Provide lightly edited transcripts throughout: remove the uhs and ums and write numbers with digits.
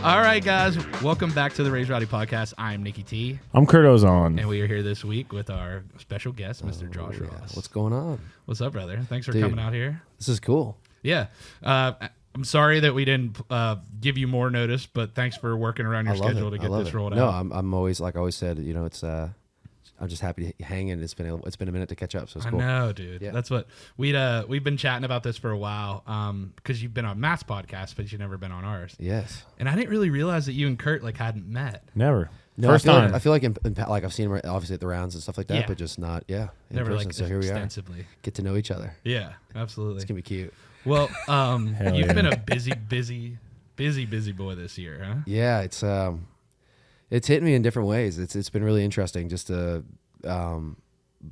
All right, guys, welcome back to the Rowdy podcast. I'm Nicky T. I'm Kurt Ozan. And we are here this week with our special guest, Mr. Josh Ross. What's going on? What's up, brother? Thanks for coming out here. This is cool. Yeah. I'm sorry that we didn't give you more notice, but thanks for working around your schedule to get this rolled out. No, I'm always, like I always said, you know, it's I'm just happy to hang in. It's been a minute to catch up, so it's cool. I know, dude. Yeah. That's what we've been chatting about this for a while. Because you've been on Matt's podcast, but you've never been on ours. Yes. And I didn't really realize that you and Kurt hadn't met. Never. No, First time. I feel like like I've seen him obviously at the rounds and stuff like that, Yeah. but just not in Never person. like so here we are. extensively. Get to know each other. Yeah, absolutely. It's gonna be cute. Well, you've yeah. been a busy boy this year, huh? Yeah, it's hit me in different ways. It's been really interesting just to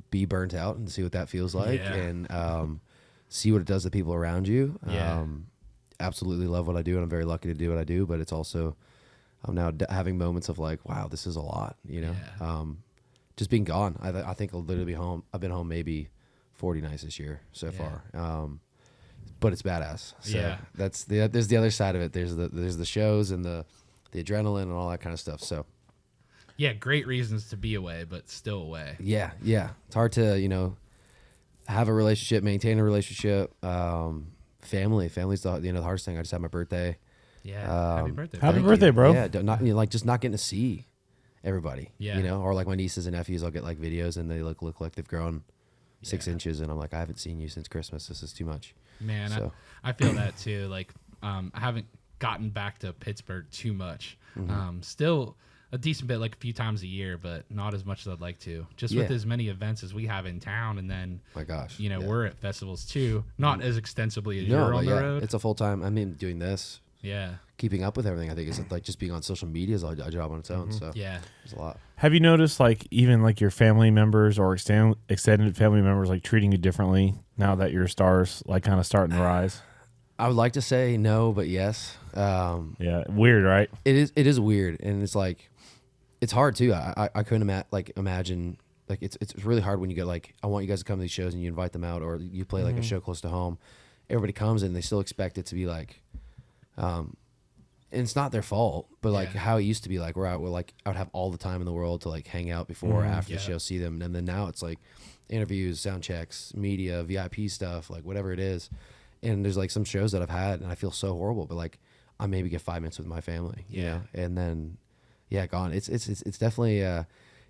be burnt out and see what that feels like, Yeah. and see what it does to people around you. Yeah. Absolutely love what I do, and I'm very lucky to do what I do. But it's also I'm now having moments of like, wow, this is a lot. You know, Yeah. just being gone. I think I'll literally be home. I've been home maybe 40 nights this year so Yeah. far. But it's badass. So Yeah. there's the other side of it. There's the shows and the adrenaline and all that kind of stuff. So Yeah, great reasons to be away, but still away. yeah. It's hard to, have a relationship, maintain a relationship. Family's the hardest thing. I just had my birthday. Yeah. Happy birthday. Happy Thank birthday, you. bro. Yeah, just not getting to see everybody. Yeah. Or like my nieces and nephews, I'll get like videos and they look like they've grown 6 Yeah. inches, and I'm like, I haven't seen you since Christmas. This is too much. Man, So. I feel that too. Like, I haven't gotten back to Pittsburgh too much. Mm-hmm. Still a decent bit, like a few times a year, but not as much as I'd like to. Just with Yeah. as many events as we have in town, and then My gosh. yeah. Yeah. we're at festivals too, not as extensively as No, you're but on the yeah, road. it's a full time. I mean, doing this, Yeah, keeping up with everything, I think is like just being on social media is a job on its own. So yeah. there's a lot. Have you noticed, like, even like your family members or extended family members, like treating you differently now that your stars like kind of starting to rise? I would like to say no, but yes. Yeah, weird, right? It is weird, and it's like it's hard too. I couldn't imagine like it's really hard when you get like, I want you guys to come to these shows and you invite them out, or you play like a show close to home. Everybody comes and they still expect it to be like, and it's not their fault, but like Yeah. how it used to be, like where I would have all the time in the world to like hang out before or after Yeah. the show, see them, and then now it's like interviews, sound checks, media, VIP stuff, like whatever it is. And there's like some shows that I've had and I feel so horrible, but like I maybe get 5 minutes with my family, you know, and then gone. It's definitely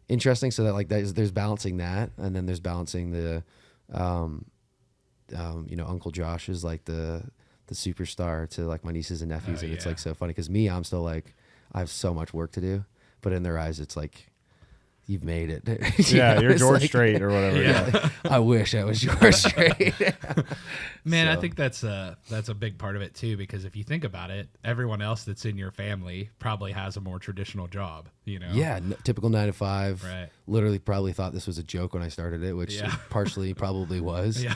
interesting. So that like there's balancing that, and then there's balancing the Uncle Josh is like the superstar to like my nieces and nephews, and it's like so funny because I'm still like, I have so much work to do, but in their eyes it's like, you've made it. Yeah, you're it's George like, Strait or whatever. Yeah. I wish I was George Strait. Man, I So. think that's a big part of it too, because if you think about it, everyone else that's in your family probably has a more traditional job, you know? Yeah, typical 9 to 5. Right. Literally, probably thought this was a joke when I started it, which Yeah. it partially probably was. Yeah.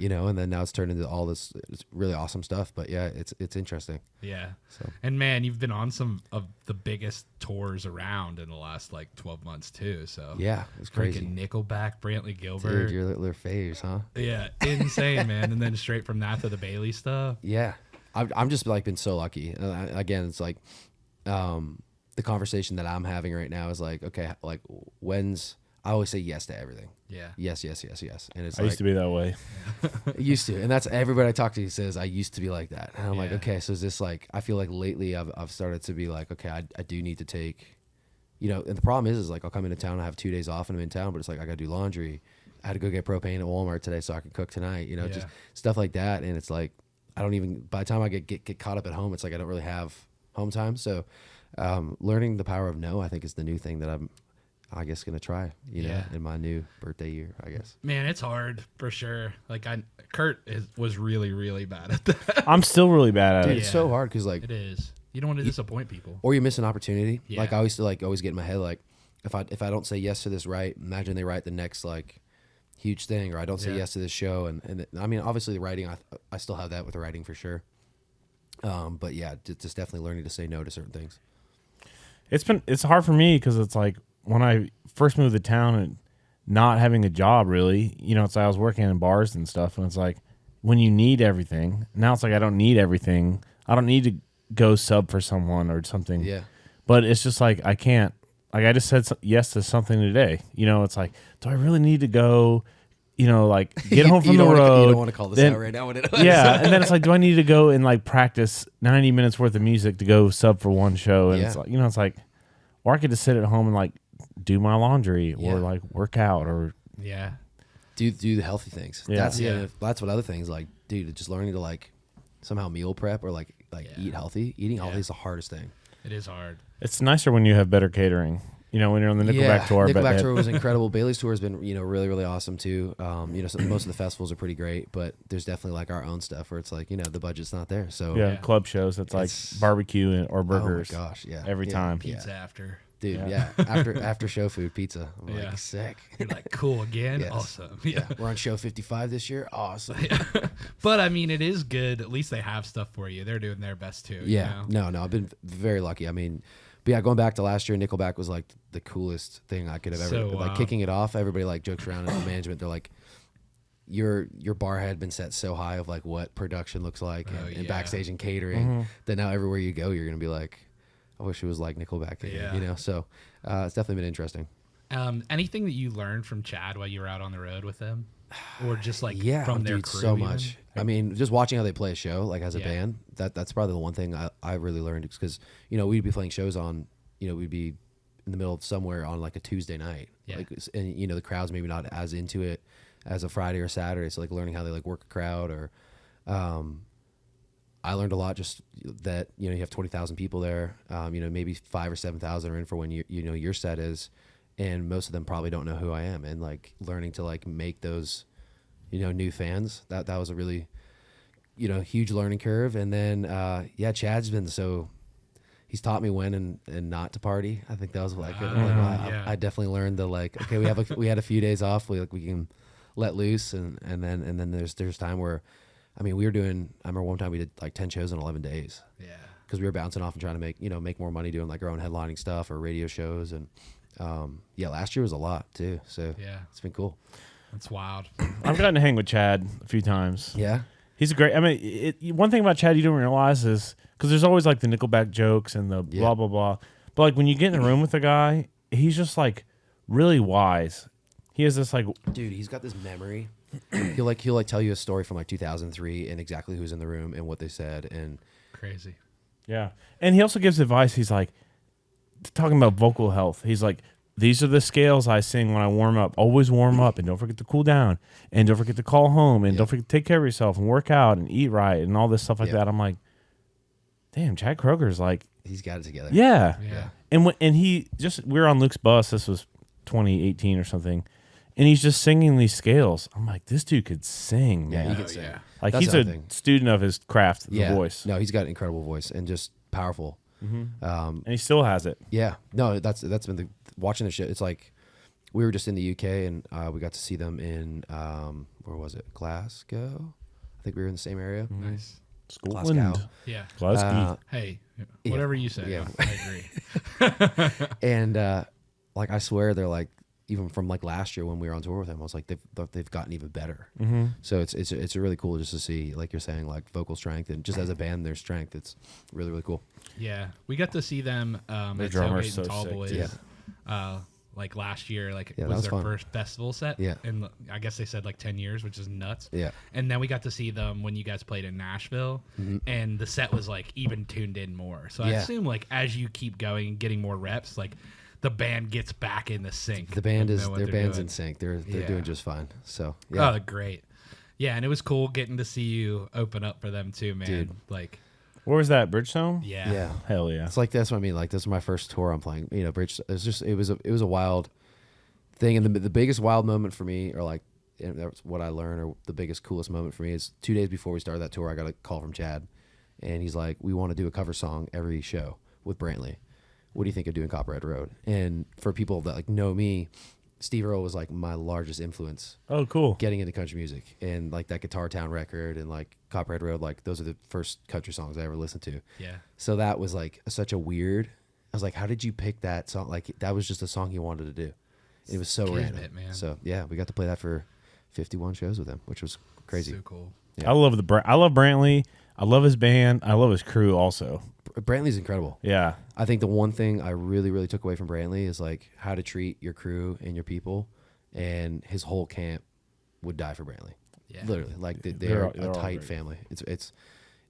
And then now it's turned into all this really awesome stuff. But yeah, it's interesting. Yeah. So. And man, you've been on some of the biggest tours around in the last like 12 months too. So Yeah, it's crazy. freaking Nickelback, Brantley Gilbert. Dude, your little faves, huh? Yeah, insane, man. And then straight from that to the Bailey stuff. Yeah, I'm just like been so lucky. Again, it's like the conversation that I'm having right now is like, okay, like I always say yes to everything. Yeah. Yes, and it's I used to be that way. used to, and that's everybody I talk to says I used to be like that, and I'm like, Yeah. okay, so is this like, I feel like lately I've started to be like, okay, I do need to take, and the problem is like I'll come into town, I have 2 days off and I'm in town, but it's like I gotta do laundry. I had to go get propane at Walmart today so I can cook tonight, Yeah. just stuff like that, and it's like I don't even, by the time I get caught up at home, it's like I don't really have home time. So learning the power of no, I think, is the new thing that I'm, I guess, gonna try, Yeah. in my new birthday year, I guess. Man, it's hard for sure. Like Kurt was really, really bad at that. I'm still really bad at Dude, it. it's so hard because like, It is. You don't want to disappoint people. or you miss an opportunity. Yeah. Like I used to like always get in my head like, if I don't say yes to this right, imagine they write the next like huge thing, or I don't say Yeah. yes to this show, and I mean obviously the writing, I still have that with the writing for sure. But yeah, just definitely learning to say no to certain things. It's hard for me because it's like when I first moved to town and not having a job really, it's like I was working in bars and stuff, and it's like when you need everything, now it's like I don't need everything. I don't need to go sub for someone or something. Yeah. But it's just like I can't. Like I just said yes to something today. You know, it's like, do I really need to go? You know, like get home from the road. You don't want to call this out right now. When it was. Yeah, and then it's like, do I need to go and like practice 90 minutes worth of music to go sub for one show? And it's like, you know, it's like, or I could just sit at home and like do my laundry or like work out or do the healthy things. Yeah. That's what other things like, dude. Just learning to like somehow meal prep or like eat healthy. Eating healthy is the hardest thing. It is hard. It's nicer when you have better catering. You know, when you're on the Nickelback tour. Nickelback tour was incredible. Bailey's tour has been, really, really awesome too. So most of the festivals are pretty great, but there's definitely like our own stuff where it's like, the budget's not there. So club shows. It's like barbecue or burgers. Oh my gosh, every time. Pizza after. Dude, after show food pizza. I'm like, sick. You're like, cool again? Yes. Awesome. Yeah. We're on show 55 this year. Awesome. But I mean, it is good. At least they have stuff for you. They're doing their best too. Yeah. You know? No, I've been very lucky. I mean, but yeah, going back to last year, Nickelback was like the coolest thing I could have ever. Like kicking it off, everybody like jokes around in the management. They're like, your bar had been set so high of like what production looks like and backstage and catering that now everywhere you go, you're gonna be like, I wish it was like Nickelback again, So it's definitely been interesting. Anything that you learned from Chad while you were out on the road with them, or just like from their crew? So much. I mean, just watching how they play a show, like as a band, that's probably the one thing I really learned because we'd be playing shows on, we'd be in the middle of somewhere on like a Tuesday night, and the crowd's maybe not as into it as a Friday or Saturday, so like learning how they like work a crowd or. I learned a lot just that, you have 20,000 people there, maybe 5,000 or 7,000 are in for when your set is, and most of them probably don't know who I am, and like learning to like make those, new fans, that was a really, huge learning curve. And then, Chad's been he's taught me when and not to party. I think that was like, I definitely learned to like, okay, we had a few days off, we can let loose, and then there's time where, I mean, I remember one time we did like 10 shows in 11 days. Yeah. Because we were bouncing off and trying to make more money doing like our own headlining stuff or radio shows. And last year was a lot too. So it's been cool. That's wild. I've gotten to hang with Chad a few times. Yeah. He's a great, I mean, one thing about Chad you don't realize is, because there's always like the Nickelback jokes and the blah, blah, blah. But like when you get in the room with the guy, he's just like really wise. He has this like. Dude, he's got this memory. He'll tell you a story from like 2003 and exactly who's in the room and what they said and crazy. Yeah. And he also gives advice. He's like talking about vocal health. He's like, these are the scales I sing when I warm up. Always warm up and don't forget to cool down and don't forget to call home and don't forget to take care of yourself and work out and eat right and all this stuff like that. I'm like, damn, Chad Kroger's like, he's got it together. Yeah. And we were on Luke's bus. This was 2018 or something. And he's just singing these scales. I'm like, this dude could sing, man. Yeah, he could sing. Like, he's a student of his craft, the voice. No, he's got an incredible voice and just powerful. And he still has it. Yeah. No, that's been watching the shit. It's like we were just in the UK and we got to see them in, where was it? Glasgow? I think we were in the same area. Nice. Scotland. Glasgow. Yeah. Glasgow. Hey, whatever you say. Yeah. I agree. And like, I swear they're like, even from like last year when we were on tour with them, I was like, they've gotten even better. So it's really cool just to see, like you're saying, like vocal strength and just as a band, their strength. It's really, really cool. Yeah, we got to see them at drummer's Tailgate and so Tall sick, Boys. Like last year, like that was was their fun. first festival set. Yeah. And I guess they said like 10 years, which is nuts. Yeah. And then we got to see them when you guys played in Nashville, and the set was like even tuned in more. So I assume like as you keep going and getting more reps, like the band gets back in the sync. The band with their band's doing. in sync. They're doing just fine. So yeah. Oh, great. Yeah, and it was cool getting to see you open up for them too, man. Dude. Like, Where was that? Bridgestone? yeah. Hell yeah. It's like that's what I mean. Like this is my first tour I'm playing. Bridge. It was a wild thing, and the biggest wild moment for me, or like, and that's what I learned, or the biggest coolest moment for me is 2 days before we started that tour, I got a call from Chad, and he's like, "We want to do a cover song every show with Brantley. What do you think of doing Copperhead Road?" And for people that like know me, Steve Earle was like my largest influence Oh, cool. getting into country music, and like that Guitar Town record and like Copperhead Road, like those are the first country songs I ever listened to. Yeah. So that was like such a weird. I was like, how did you pick that song? Like that was just a song he wanted to do. It was so Kismet, random, man. So yeah, we got to play that for 51 shows with him, which was crazy. So cool. I love Brantley. I love his band. I love his crew also. Brantley's incredible. Yeah. I think the one thing I really, really took away from Brantley is like how to treat your crew and your people, and his whole camp would die for Brantley. Yeah. Literally, like they're a all tight great. family. It's,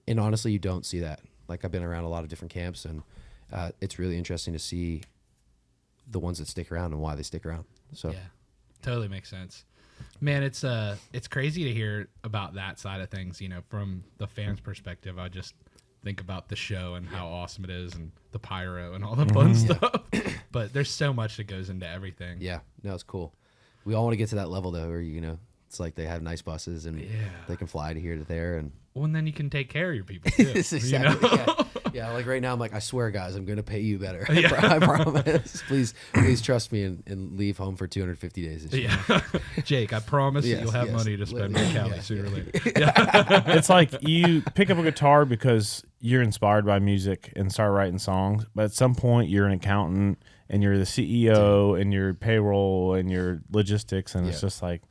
and honestly, you don't see that. Like I've been around a lot of different camps, and it's really interesting to see the ones that stick around and why they stick around. So Yeah, totally makes sense. Man, it's crazy to hear about that side of things. You know, from the fans' perspective, I just think about the show and how awesome it is, and the pyro and all the fun stuff. But there's so much that goes into everything. yeah, no, it's cool. We all want to get to that level though, where it's like they have nice buses and they can fly to here to there, and Well, and then you can take care of your people too. exactly, You know? yeah. Like right now, I'm like, I swear, guys, I'm gonna pay you better. Yeah. I promise. Please trust me and leave home for 250 days this year. Yeah, Jake, I promise that Yes, you'll have yes. money to spend on Cali sooner or later. It's like you pick up a guitar because you're inspired by music and start writing songs, but at some point you're an accountant and you're the CEO and you're payroll and you're logistics, and it's just like,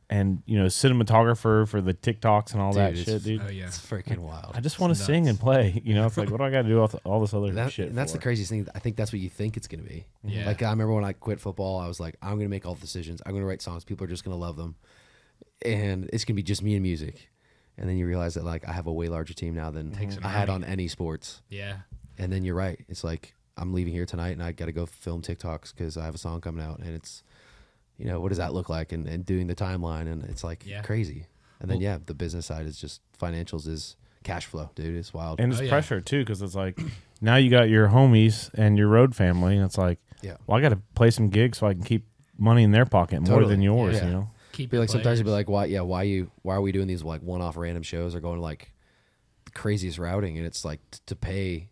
and cinematographer for the TikToks and all that Dude, shit, dude. Oh yeah, It's freaking wild. I just want to It's sing nuts. and play. It's like, what do I got to do with all this other shit? And that's for? the craziest thing. I think that's what you think it's gonna be. Yeah. Like I remember when I quit football, I was like, I'm gonna make all the decisions. I'm gonna write songs. People are just gonna love them, and it's gonna be just me and music. And then you realize that like I have a way larger team now than Takes some I had money. on any sports. yeah. And then you're right. It's like I'm leaving here tonight and I got to go film TikToks because I have a song coming out, and it's, what does that look like? And doing the timeline, and it's like crazy. And then the business side is just financials is cash flow, dude. It's wild. And it's Oh, yeah. pressure too, because it's like now you got your homies and your road family, and it's like, well, I got to play some gigs so I can keep money in their pocket more Totally. than yours. Yeah. Keep Be your like sometimes you'd be players. like, why are we doing these like one-off random shows or going to like the craziest routing? And it's like to pay,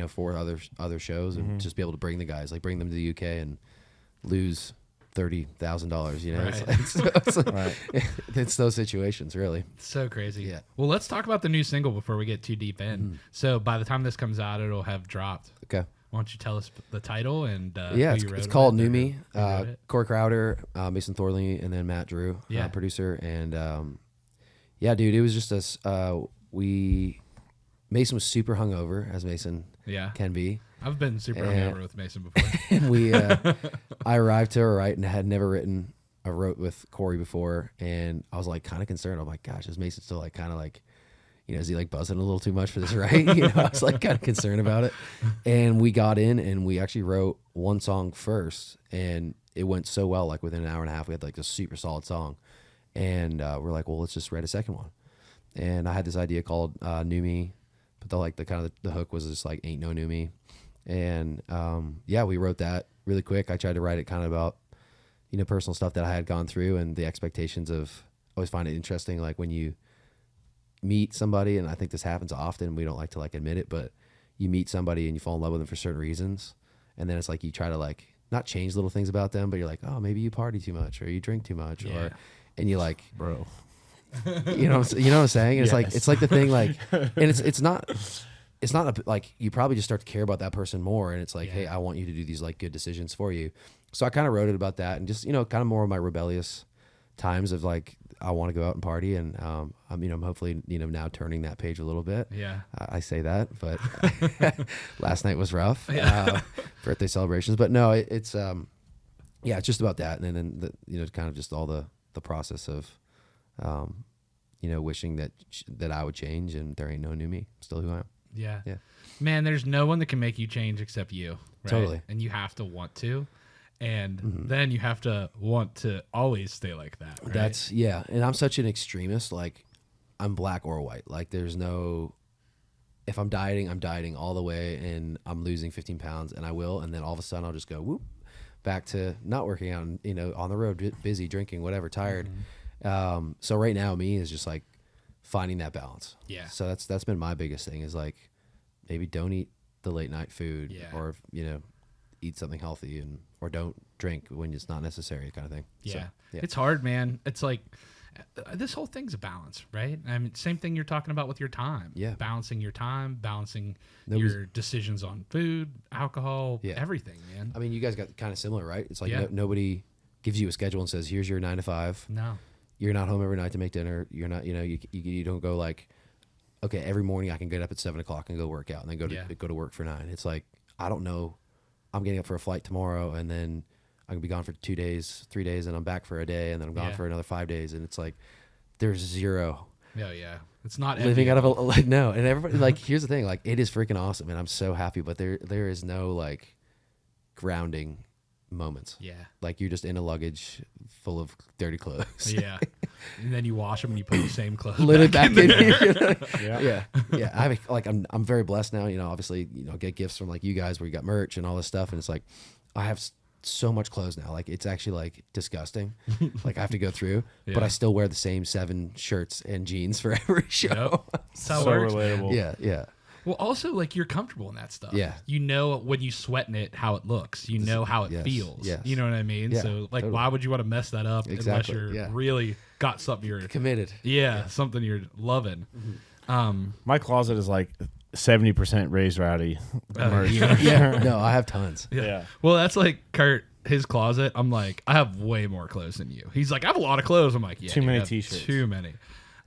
for other shows and just be able to bring the guys, like bring them to the UK and lose $30,000. Right. It's like, it's those situations really. So crazy. Yeah. Well, let's talk about the new single before we get too deep in. So by the time this comes out, it'll have dropped. Okay. Why don't you tell us the title and who Yeah, you wrote it's it called with, New or Me. who wrote it? Corey Crowder, Mason Thorley, and then Matt Drew, producer. And dude, it was just us. Mason was super hungover, as Mason Yeah. can be. I've been super And- hungover with Mason before. And I arrived to her right and had never written a wrote with Corey before, and I was like kind of concerned. I'm like, gosh, is Mason still like kind of like, is he like buzzing a little too much for this, right? I was like kind of concerned about it. And we got in and we actually wrote one song first, and it went so well. Like within an hour and a half, we had like a super solid song, and we're like, well, let's just write a second one. And I had this idea called New Me, but the hook was just like ain't no new me. And we wrote that really quick. I tried to write it kind of about personal stuff that I had gone through and the expectations of. I always find it interesting, like when you meet somebody, and I think this happens often, we don't like to like admit it, but you meet somebody and you fall in love with them for certain reasons, and then it's like you try to like not change little things about them, but you're like, oh, maybe you party too much or you drink too much, and you like, bro. you know what I'm saying? And Yes. it's like the thing, like, and it's not like you probably just start to care about that person more, and it's like, hey, I want you to do these like good decisions for you. So I kind of wrote it about that, and just kind of more of my rebellious times of like I want to go out and party, and I'm hopefully now turning that page a little bit. Yeah. I say that, but last night was rough. Birthday celebrations, but no, it's just about that, and then kind of just all the process of wishing that I would change, and there ain't no new me, still who I am. Yeah. Yeah. Man, there's no one that can make you change except you. Right? Totally. And you have to want to. And then you have to want to always stay like that. Right? And I'm such an extremist. Like, I'm black or white. Like, there's no. If I'm dieting all the way, and I'm losing 15 pounds, and I will, and then all of a sudden I'll just go whoop back to not working out, and, on the road, busy, drinking, whatever, tired. So right now, me is just like finding that balance. Yeah. So that's been my biggest thing, is like maybe don't eat the late night food, or eat something healthy, or don't drink when it's not necessary, kind of thing. Yeah. So, It's hard, man. It's like this whole thing's a balance, right? I mean, same thing you're talking about with your time. Yeah. Balancing your time, balancing Nobody's- your decisions on food, alcohol, everything, man. I mean, you guys got kind of similar, right? It's like Yeah. nobody gives you a schedule and says, here's your 9 to 5. No. you're not home every night to make dinner. You're not, you don't go like, okay, every morning I can get up at 7:00 and go work out and then go to work for 9. It's like, I don't know. I'm getting up for a flight tomorrow and then I can be gone for 2 days, 3 days, and I'm back for a day and then I'm gone for another 5 days. And it's like, there's zero. Oh yeah. It's not Living out of a, no. And everybody, like, here's the thing, like, it is freaking awesome and I'm so happy, but there is no like grounding moments. Yeah. Like you're just in a luggage full of dirty clothes. Yeah. And then you wash them and you put the same clothes Literally back back in there. here. Yeah. I have like I'm very blessed now. Obviously, get gifts from like you guys where you got merch and all this stuff, and it's like I have so much clothes now. Like it's actually like disgusting. Like I have to go through, but I still wear the same 7 shirts and jeans for every show. Yep. That's how it So works, relatable. man. Yeah. Well, also, like, you're comfortable in that stuff. Yeah. You know when you sweat in it how it looks. You know how it Yes, feels. yes. You know what I mean? Yeah, so, like, totally. why would you want to mess that up Exactly, unless you're yeah. really got something you're Committed. something you're loving. My closet is like 70% raised Rowdy merch. Yeah. No, I have tons. Yeah. Well, that's like Kurt, his closet. I'm like, I have way more clothes than you. He's like, I have a lot of clothes. I'm like, yeah. Too dude, many I have t-shirts. Too many.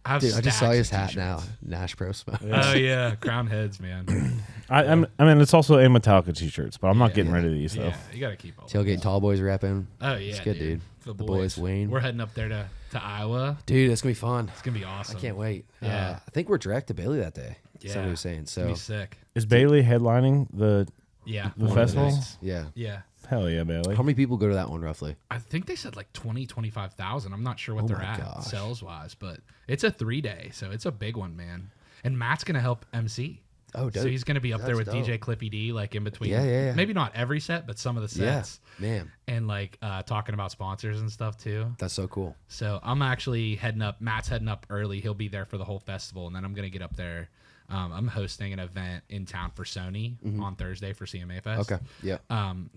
I have Dude, I just saw stacks his of hat t-shirts. now. Nash Pro Smoke. Oh, yeah. Crown heads, man. I mean, it's also a Metallica t-shirts, but I'm not getting rid of these though. Yeah, you got to keep all Tailgate Tall Boys repping. Oh, yeah. It's good, dude. The The boys, Wayne. We're heading up there to Iowa. Dude, it's going to be fun. It's going to be awesome. I can't wait. Yeah. I think we're direct to Bailey that day. Yeah. Somebody was saying. It's gonna So, be sick. Is Bailey headlining the Yeah. The one of festival? nights. yeah. Yeah. hell yeah, Bailey? How many people go to that one roughly? I think they said like 25,000. I'm not sure what Oh they're my at gosh. sales wise, but it's a 3-day, so it's a big one, man. And Matt's gonna help MC. Oh, So dope. he's gonna be up there with That's dope. DJ Cliffy D, like in between. Yeah. Maybe not every set, but some of the Yeah, sets. man. And like talking about sponsors and stuff too. That's so cool. So I'm actually heading up. Matt's heading up early. He'll be there for the whole festival, and then I'm gonna get up there. I'm hosting an event in town for Sony on Thursday for CMA Fest. Okay. Yeah.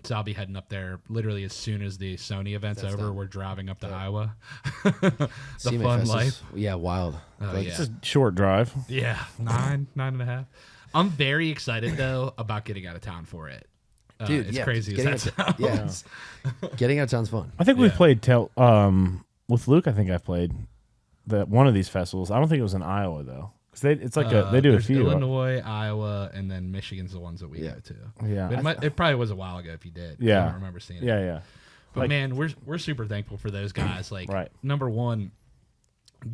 So I'll be heading up there literally as soon as the Sony event's That's over. dope. We're driving up to Iowa. The CMA fun Fest is- life. yeah, wild. Oh, Like, yeah. It's a short drive. Yeah, nine and a half. I'm very excited though about getting out of town for it. Dude, it's yeah, crazy getting as that out- sounds. yeah. Getting out sounds fun. I think we've Yeah. played with Luke. I think I've played one of these festivals. I don't think it was in Iowa though, because it's like they do a There's few. Illinois, Iowa, and then Michigan's the ones that we Yeah. go to. Yeah, It probably was a while ago if you did. Yeah. I don't remember seeing it. yeah. But Like- man, we're super thankful for those guys. Like, Right. number one,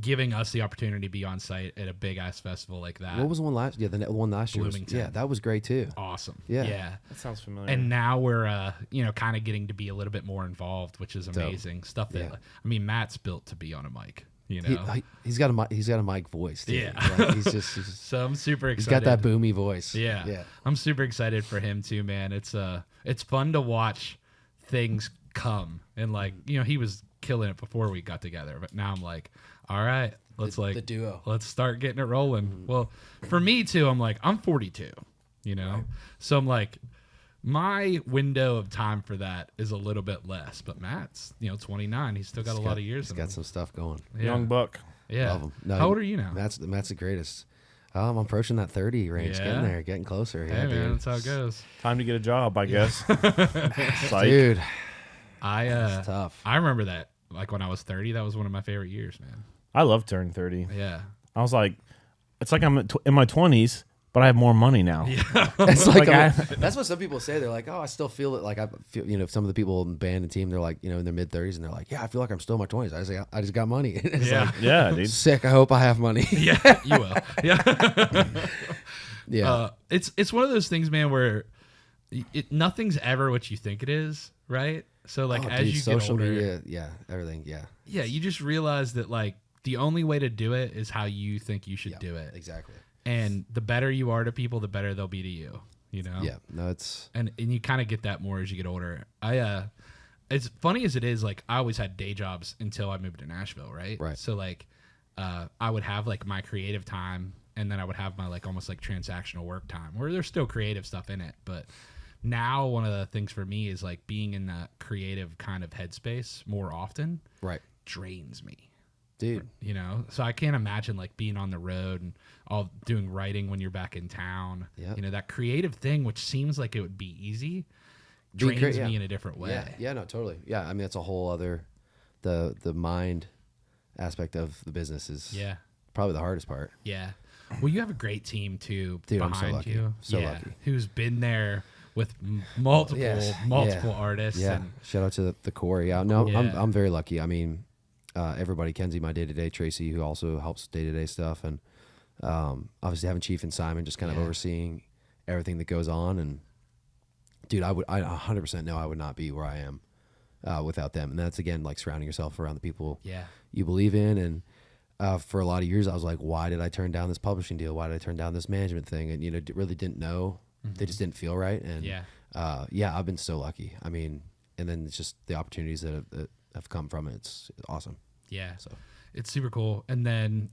giving us the opportunity to be on site at a big ass festival like that. What was the one last? Yeah, the one last year. Was, Bloomington. yeah, that was great too. Awesome. Yeah. That sounds familiar. And now we're, kind of getting to be a little bit more involved, which is amazing stuff. That Yeah. I mean, Matt's built to be on a mic. You know, He's got a mic voice. Too. Yeah. Like, he's just so I'm super he's excited. got that boomy voice. Yeah. Yeah. I'm super excited for him too, man. It's fun to watch things come, and like, he was killing it before we got together, but now I'm like, all right, let's The duo. let's start getting it rolling. Well, for me too, I'm like, I'm 42, so I'm like, my window of time for that is a little bit less, but Matt's 29. He's still got a lot of years He's in got him. some stuff going. Yeah. Young buck. Yeah. Love him. No, How old are you now? Matt's the greatest. I'm approaching that 30 range. Yeah. Getting there, getting closer. Hey Yeah, man, dude. that's how it goes. Time to get a job, I guess. Psych. Dude, I tough. I remember that, like when I was 30, that was one of my favorite years, man. I love turning 30. Yeah. I was like, it's like I'm in my 20s, but I have more money now. It's like, Like, that's what some people say. They're like, oh, I still feel it. Like I feel, some of the people in the band and team, they're like, in their mid 30s, and they're like, yeah, I feel like I'm still in my 20s. I just got money. It's Yeah. like, Yeah, dude. sick. I hope I have money. Yeah, you will. Yeah. Yeah. It's one of those things, man, where nothing's ever what you think it is, right? So like Oh, as dude, you get social older, media, yeah, everything, yeah. yeah, you just realize that like the only way to do it is how you think you should do it. Exactly. And the better you are to people, the better they'll be to you. Yeah. No, it's And you kind of get that more as you get older. As funny as it is, like I always had day jobs until I moved to Nashville, right? Right. So like I would have like my creative time, and then I would have my like almost like transactional work time where there's still creative stuff in it. But now one of the things for me is like being in that creative kind of headspace more often right, drains me. dude. So I can't imagine like being on the road and all doing writing when you're back in town. Yeah. That creative thing, which seems like it would be easy, Being drains yeah. me in a different way. Yeah, no, totally. Yeah, I mean, that's a whole other, the mind aspect of the business is Yeah. probably the hardest part. Yeah. Well, you have a great team too Dude, I'm behind so lucky. you. So yeah, lucky. who's been there with multiple Yeah. artists. Yeah. And Shout out to the core. Yeah. No, Yeah. I'm very lucky. I mean, everybody, Kenzie, my day-to-day, Tracy, who also helps day-to-day stuff. And obviously having Chief and Simon just kind of overseeing everything that goes on. And dude, I 100% know I would not be where I am without them. And that's, again, like surrounding yourself around the people you believe in. And for a lot of years, I was like, why did I turn down this publishing deal? Why did I turn down this management thing? And, really didn't know. They just didn't feel right. And I've been so lucky. I mean, and then it's just the opportunities that have come from it. It's awesome. Yeah. So it's super cool. And then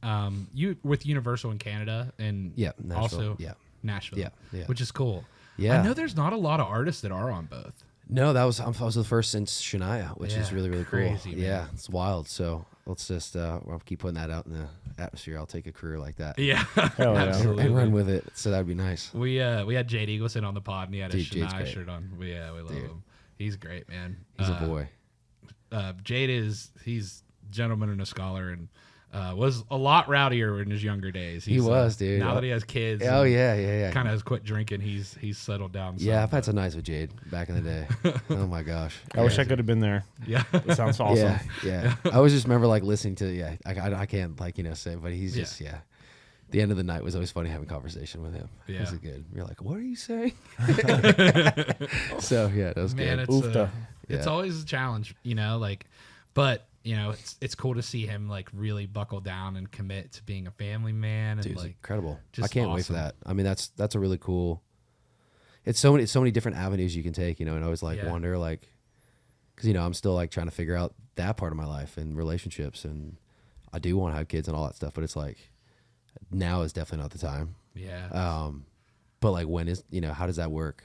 you with Universal in Canada and Nashville. also Nashville, Yeah. which is cool. Yeah. I know there's not a lot of artists that are on both. No, I was the first since Shania, which is really, really crazy, cool. man. Yeah, it's wild. So let's just I'll keep putting that out in the atmosphere. I'll take a career like that. Yeah. Hell yeah. Absolutely. And run with it. So that'd be nice. We had Jade Eagleson on the pod and he had a Dude, Jade's Shania great. shirt on. We love him. He's great, man. He's a boy. Jade he's a gentleman and a scholar and was a lot rowdier in his younger days. He was, dude. Now that he has kids. Oh yeah. Kind of has quit drinking. He's settled down. Yeah, some, I've had some nights with Jade back in the day. Oh my gosh. I wish I could have been there. Yeah. It sounds awesome. Yeah. I always just remember like listening to I can't say, but he's just The end of the night was always funny having conversation with him. Yeah. It was good. You're like, what are you saying? So yeah, that was Man, good. it's always a challenge, but it's cool to see him like really buckle down and commit to being a family man and Dude, it's like incredible. just I can't wait for awesome. that. I mean, that's a really cool. It's so many different avenues you can take, and I always wonder because I'm still like trying to figure out that part of my life and relationships, and I do want to have kids and all that stuff, but it's like now is definitely not the time. Yeah. But like when is how does that work?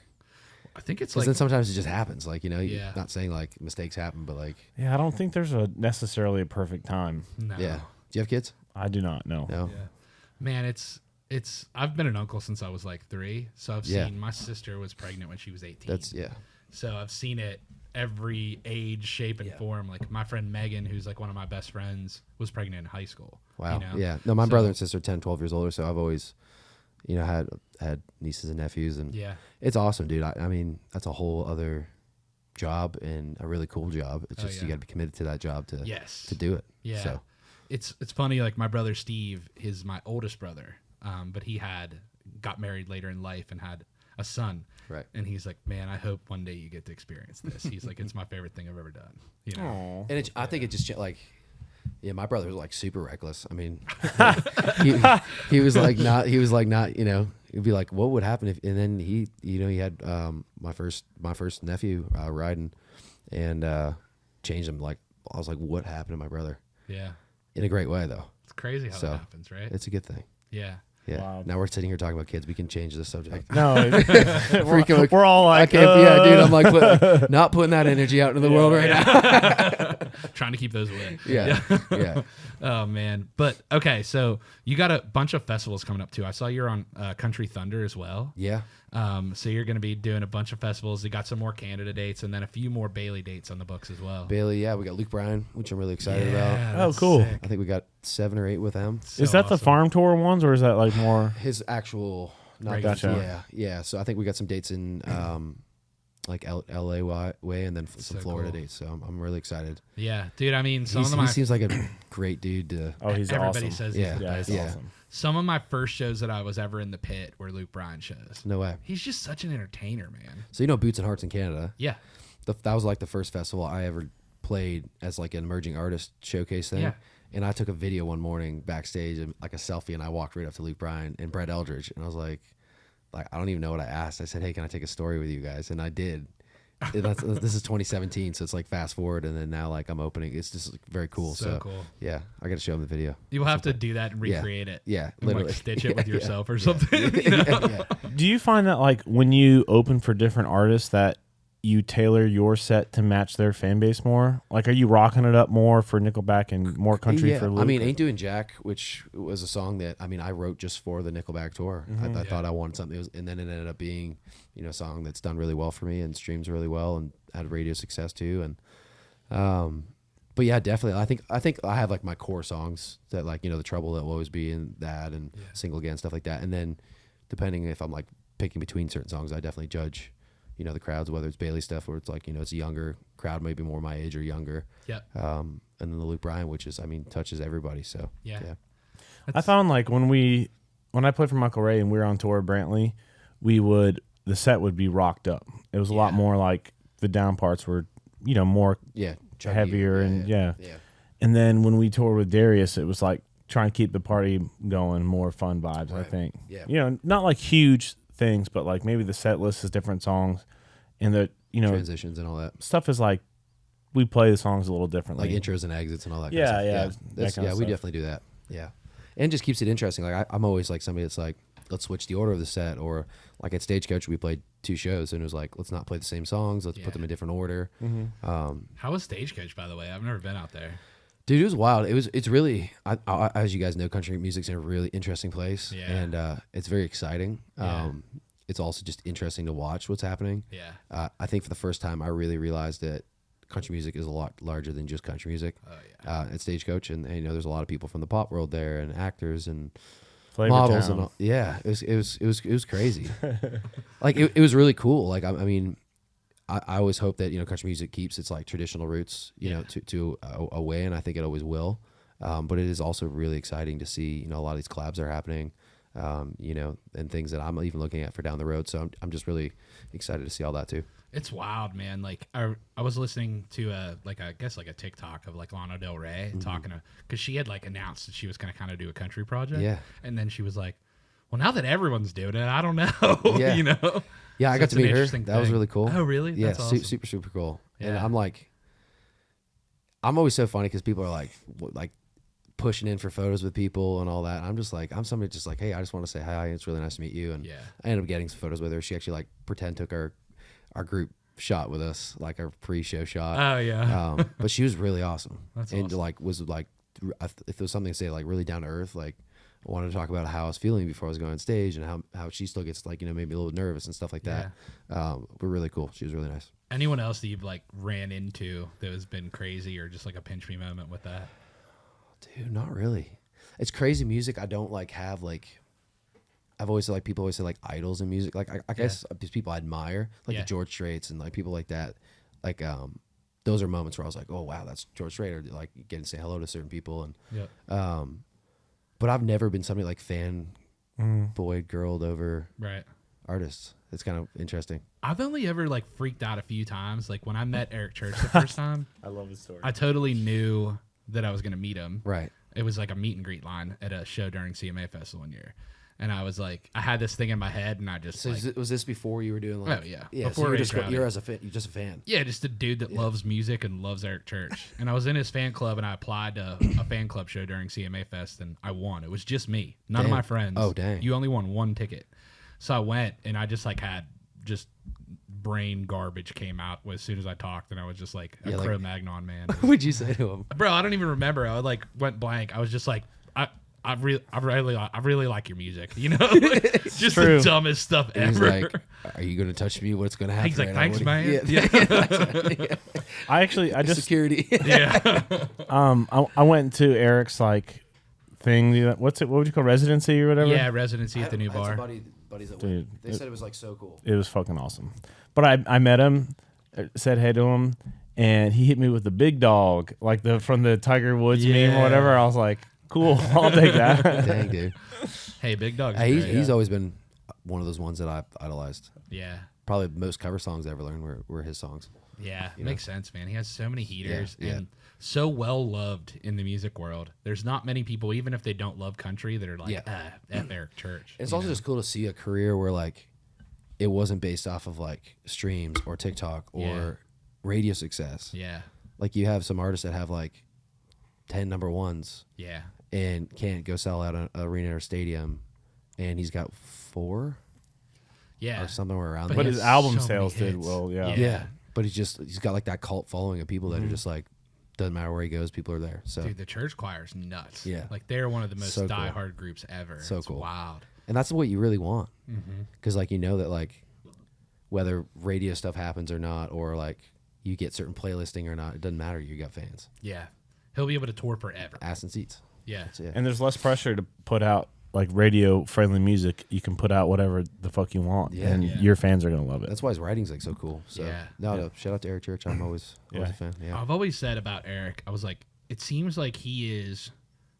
I think it's Because like then sometimes it just happens. Like Yeah. not saying like mistakes happen, but like Yeah, I don't think there's necessarily a perfect time. no. yeah. Do you have kids? I do not know. No. Yeah. Man, it's I've been an uncle since I was like 3, so I've Yeah. seen my sister was pregnant when she was 18. That's So I've seen it every age, shape, and form. Like my friend Megan, who's like one of my best friends, was pregnant in high school. Wow. You know? Yeah. No, my So- brother and sister are 10, 12 years older, so I've always, had nieces and nephews, and Yeah. it's awesome, dude. I mean, that's a whole other job and a really cool job. It's just you got to be committed to that job to Yes. to do it. Yeah. So It's funny, like my brother Steve is my oldest brother, but he got married later in life and had a son. right. And he's like, man, I hope one day you get to experience this. He's like, it's my favorite thing I've ever done. Aw. And I think it just like, my brother was like super reckless. I mean, he was like not. He'd be like, what would happen if? And then he had my first nephew riding, and changed him. Like I was like, what happened to my brother? Yeah. In a great way though. It's crazy how So, that happens, right? It's a good thing. Yeah. Yeah. Wow. Now we're sitting here talking about kids. We can change the subject. No, Freaking like, we're all like, yeah, dude. I'm like, not putting that energy out into the world right now. Trying to keep those away. Yeah. Oh man. But okay, so you got a bunch of festivals coming up too. I saw you're on Country Thunder as well. Yeah. So you're going to be doing a bunch of festivals. You got some more Canada dates and then a few more Bailey dates on the books as well. Bailey. Yeah. We got Luke Bryan, which I'm really excited about. Oh, that's cool. sick. I think we got 7 or 8 with them. So is that the awesome. farm tour ones or is that like more? His actual, not Regular the- tour. yeah. So I think we got some dates in like LA way, and then some So Florida cool. dates. So I'm really excited. Yeah, dude. I mean, some He of my seems like a great dude. To, Oh, he's everybody awesome. says Yeah. he's the Yeah, best. he's Yeah. awesome. Some of my first shows that I was ever in the pit were Luke Bryan shows. no way. He's just such an entertainer, man. So Boots and Hearts in Canada. Yeah. That was like the first festival I ever played as like an emerging artist showcase thing. Yeah. And I took a video one morning backstage and like a selfie, and I walked right up to Luke Bryan and Brett Eldridge, and I was like I don't even know what I asked. I said, hey, can I take a story with you guys? And I did. This is 2017, so it's like fast forward, and then now like I'm opening. It's just very cool. So cool. Yeah, I got to show him the video. You'll have to do that and recreate it. Yeah, And literally. like stitch it with Yeah, yourself or something. you know? yeah. Do you find that like when you open for different artists that you tailor your set to match their fan base more? Like, are you rocking it up more for Nickelback and more country for Luke? I mean, Ain't Doing Jack, which was a song that I wrote just for the Nickelback tour. I thought I wanted something, and then it ended up being, a song that's done really well for me and streams really well and had radio success too. And But yeah, definitely. I think I have like my core songs that like, you know, The Trouble That Will Always Be and that and Single Again, stuff like that. And then depending if I'm like picking between certain songs, I definitely judge, you know, the crowds, whether it's Bailey stuff where it's like, you know, it's a younger crowd, maybe more my age or younger. Yeah. And then the Luke Bryan, which is, I mean, touches everybody. So Yeah. I found like when I played for Michael Ray and we were on tour at Brantley, the set would be rocked up. It was a lot more like the down parts were, you know, more chuggy, heavier and And then when we toured with Darius, it was like trying to keep the party going, more fun vibes, I think. Yeah. You know, not like huge things, but like maybe the set list is different songs and the, you know, transitions and all that. stuff is like we play the songs a little differently. Like intros and exits and all that. Yeah, kind of yeah, stuff. that kind of we stuff. definitely do that. Yeah, and just keeps it interesting. Like I'm always like somebody that's like, let's switch the order of the set, or like at Stagecoach we played 2 shows and it was like, let's not play the same songs, let's put them in different order. How was Stagecoach, by the way? I've never been out there. Dude, it was wild. It's really, as you guys know, country music's in a really interesting place, and it's very exciting. It's also just interesting to watch what's happening. Yeah. I think for the first time, I really realized that country music is a lot larger than just country music. Oh, yeah. At Stagecoach, and you know, there's a lot of people from the pop world there, and actors and Flavor models, Town. and all. Yeah, it was crazy. Like it was really cool. Like I mean, I always hope that, you know, country music keeps its like traditional roots, you know, to a way, and I think it always will. But it is also really exciting to see, you know, a lot of these collabs are happening, you know, and things that I'm even looking at for down the road. So I'm just really excited to see all that too. It's wild, man. Like I was listening to I guess a TikTok of like Lana Del Rey talking to, because she had like announced that she was gonna kind of do a country project. Yeah. And then she was like, well, now that everyone's doing it, I don't know. Yeah. You know. Yeah, I So got it's to an meet her. interesting That was thing. really cool. Oh, really? Yeah, That's awesome. super cool. And Yeah. I'm like, I'm always so funny because people are like pushing in for photos with people and all that. And I'm just like, I'm somebody just like, hey, I just want to say hi. It's really nice to meet you. And I ended up getting some photos with her. She actually like pretend took our group shot with us, like our pre-show shot. Oh yeah. But she was really awesome. That's and awesome. like was like, if there was something to say, like really down to earth, like I wanted to talk about how I was feeling before I was going on stage and how she still gets like, you know, maybe a little nervous and stuff like that. But really cool. She was really nice. Anyone else that you've like ran into that has been crazy or just like a pinch me moment with that? Dude, not really. It's crazy music. I don't like have like, I've always like, people always say like idols in music. Like I guess these people I admire, like the George Straits and like people like that. Like those are moments where I was like, oh wow, that's George Strait, or like getting to say hello to certain people. And but I've never been somebody like boy girled over artists. It's kind of interesting. I've only ever like freaked out a few times. Like when I met Eric Church the first time, I love his story. I totally knew that I was going to meet him. Right. It was like a meet and greet line at a show during CMA Festival one year. And I was like, I had this thing in my head and I just So was this before you were doing like? Oh, yeah. Yeah. Before So Ray Rowdy. you're just a fan. yeah, just a dude that loves music and loves Eric Church. And I was in his fan club and I applied to a fan club show during CMA Fest and I won. It was just me. None of my friends. Oh, dang. You only won one ticket. So I went and I just like had just brain garbage came out as soon as I talked and I was just like a Yeah, like- Cro-Magnon man. What'd you say to him? Bro, I don't even remember. I like went blank. I was just like, I really like your music. You know, just true. the dumbest stuff And he's ever. like, are you going to touch me? What's going to happen? He's like, right now? thanks, What man. do you-" Yeah. I just Security. Yeah. I went to Eric's like thing. What would you call residency or whatever? Yeah, residency at the new I had some bar. buddies that Dude, went. They said it was like so cool. It was fucking awesome. But I met him, said hey to him, and he hit me with the big dog, like from the Tiger Woods meme Yeah. or whatever. I was like, cool, I'll take that. Dang, dude. Hey, Big Dog. Hey, he's always been one of those ones that I've idolized. Yeah. Probably most cover songs I ever learned were his songs. Yeah, You makes sense, man. He has so many heaters Yeah, yeah. and so well loved in the music world. There's not many people, even if they don't love country, that are like, F Eric Church. It's you also know? just cool to see a career where like it wasn't based off of like streams or TikTok or radio success. Yeah. Like you have some artists that have like 10 number ones Yeah. and can't go sell out an arena or stadium, and he's got 4 Yeah. or somewhere around But there. But he his has album so sales many did hits. well. Yeah. Yeah, but he's got like that cult following of people that are just like, doesn't matter where he goes, people are there. So Dude, the church choir's nuts. Yeah. Like they're one of the most So cool. diehard groups ever. So It's cool. wild. and that's what you really want, because like you know that like whether radio stuff happens or not, or like you get certain playlisting or not. It doesn't matter. You got fans. Yeah. He'll be able to tour forever. Ass and seats. Yeah. That's it. And there's less pressure to put out like radio friendly music. You can put out whatever the fuck you want, Yeah. and Yeah. your fans are gonna love it. That's why his writing's like so cool. So Yeah. no, shout out to Eric Church. I'm always Yeah. a fan. Yeah. I've always said about Eric, I was like, it seems like he is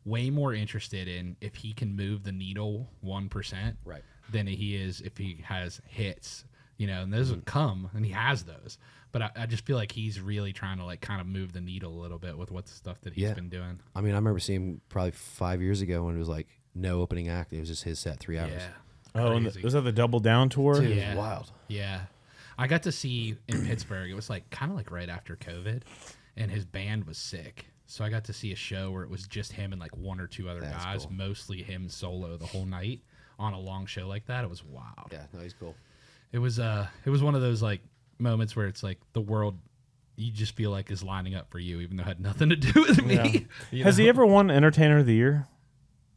way more interested in if he can move the needle 1% Right. than he is if he has hits, and those would come, and he has those. But I just feel like he's really trying to like kind of move the needle a little bit with what the stuff that he's Yeah. been doing. I mean, I remember seeing him probably 5 years ago when it was like no opening act. It was just his set, 3 hours. Yeah. Oh, and Crazy. was that the Double Down tour? Dude, it Yeah. was wild. Yeah. I got to see in Pittsburgh, it was like kind of like right after COVID, and his band was sick. So I got to see a show where it was just him and like one or two other That's guys, cool. mostly him solo the whole night on a long show like that. It was wild. Yeah, no, he's cool. It was one of those like moments where it's like the world you just feel like is lining up for you, even though it had nothing to do with me. Yeah. You Has know? he ever won Entertainer of the Year?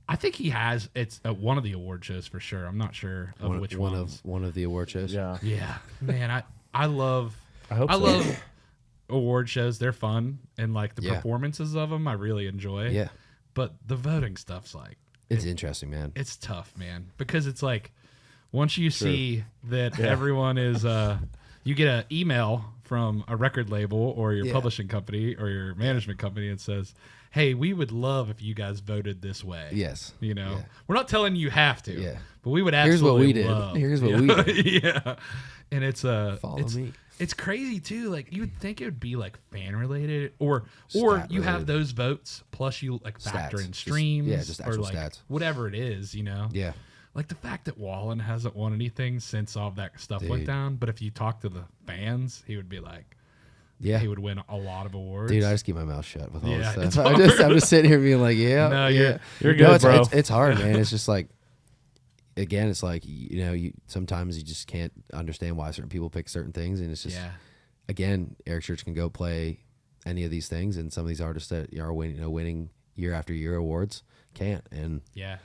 I think he has. It's at one of the award shows for sure. I'm not sure of which one ones. of the award shows. Yeah. Yeah, man, I love I hope so. love award shows. They're fun, and like the Yeah. performances of them, I really enjoy. Yeah. But the voting stuff's like It's interesting, man. it's tough, man, because it's like once you see that everyone is, you get an email from a record label or your Yeah. publishing company or your management company and says, "Hey, we would love if you guys voted this way." Yes. Yeah. Yeah. We're not telling you have to. Yeah. But we would Here's what absolutely we did. love. Here's what yeah. we did. yeah. And it's Follow it's, me. It's crazy too. Like you would think it would be like fan related or Stat you have related. those votes plus you like factor Stats. in Just- streams just or actual like stats. whatever it is, Yeah. Like the fact that Wallen hasn't won anything since all that stuff went Dude. down, but if you talk to the fans, he would be like Yeah. he would win a lot of awards. Dude, I just keep my mouth shut with all Yeah, this it's stuff. I'm just sitting here being like, yeah. No, yeah. you're No, good, bro. It's hard, man. It's just like, again, it's like, you sometimes you just can't understand why certain people pick certain things. And it's just, yeah. again, Eric Church can go play any of these things. And some of these artists that are winning year after year awards can't. And Yeah.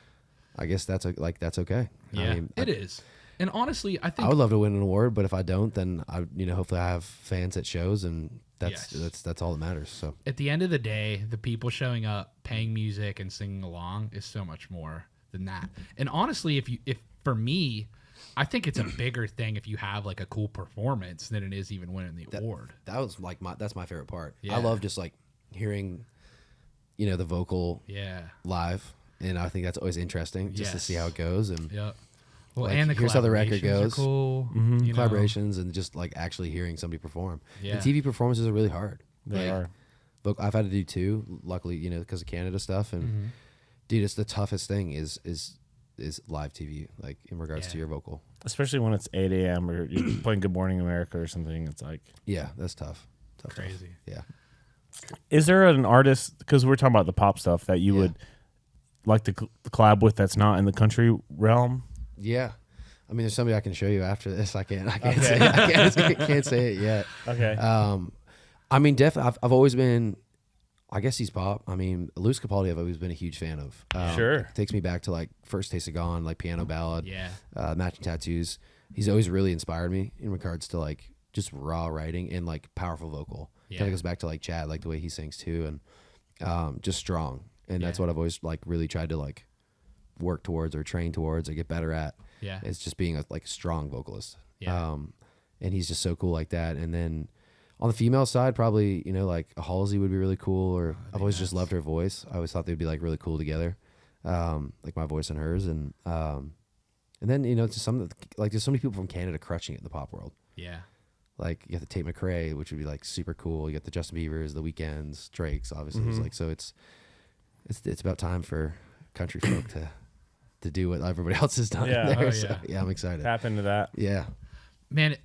I guess that's okay. Yeah. I mean, it is. And honestly, I think I would love to win an award, but if I don't, then hopefully I have fans at shows, and Yes. that's all that matters. So at the end of the day, the people showing up, paying music, and singing along is so much more than that. And honestly, if for me, I think it's a bigger thing if you have like a cool performance than it is even winning the award. that was like that's my favorite part. Yeah. I love just like hearing, the vocal Yeah. live, and I think that's always interesting just to see Yes. how it goes and Yep. Well, Like, and the here's how the record collaborations are goes. cool. you know? collaborations and just like actually hearing somebody perform. Yeah. And TV performances are really hard. They Yeah. are. I've had to do 2, luckily, because of Canada stuff, and dude, it's the toughest thing is live TV, like in regards to Yeah. your vocal. Especially when it's 8 a.m. or you're playing Good Morning America or something. It's like, Yeah, that's tough. Tough. Crazy. Yeah. is there an artist, because we're talking about the pop stuff, that you Yeah. would like to collab with that's not in the country realm? Yeah. I mean, there's somebody I can show you after this. I can't Okay. say it. I can't say it yet. Okay. I mean, definitely. I've always been. I guess he's pop. I mean, Luis Capaldi, I've always been a huge fan of. Sure. It takes me back to like First Taste of Gone, like piano ballad, Yeah. Matching Tattoos. He's always really inspired me in regards to like just raw writing and like powerful vocal. Yeah. Kind of goes back to like Chad, like the way he sings too, and just strong. And that's Yeah. what I've always like really tried to like work towards or train towards or get better at. Yeah. It's just being a like strong vocalist. Yeah. And he's just so cool like that. And then on the female side, probably, like a Halsey would be really cool, or I've always just loved her voice. I always thought they'd be like really cool together. Like my voice and hers. And then, just there's so many people from Canada crushing it in the pop world. Yeah. Like you got the Tate McRae, which would be like super cool. You got the Justin Biebers, the Weekends, Drakes, obviously. It's like, so it's about time for country folk to do what everybody else has done Yeah. there. Oh, So, yeah. yeah, I'm excited. Tap into that. Yeah. Man,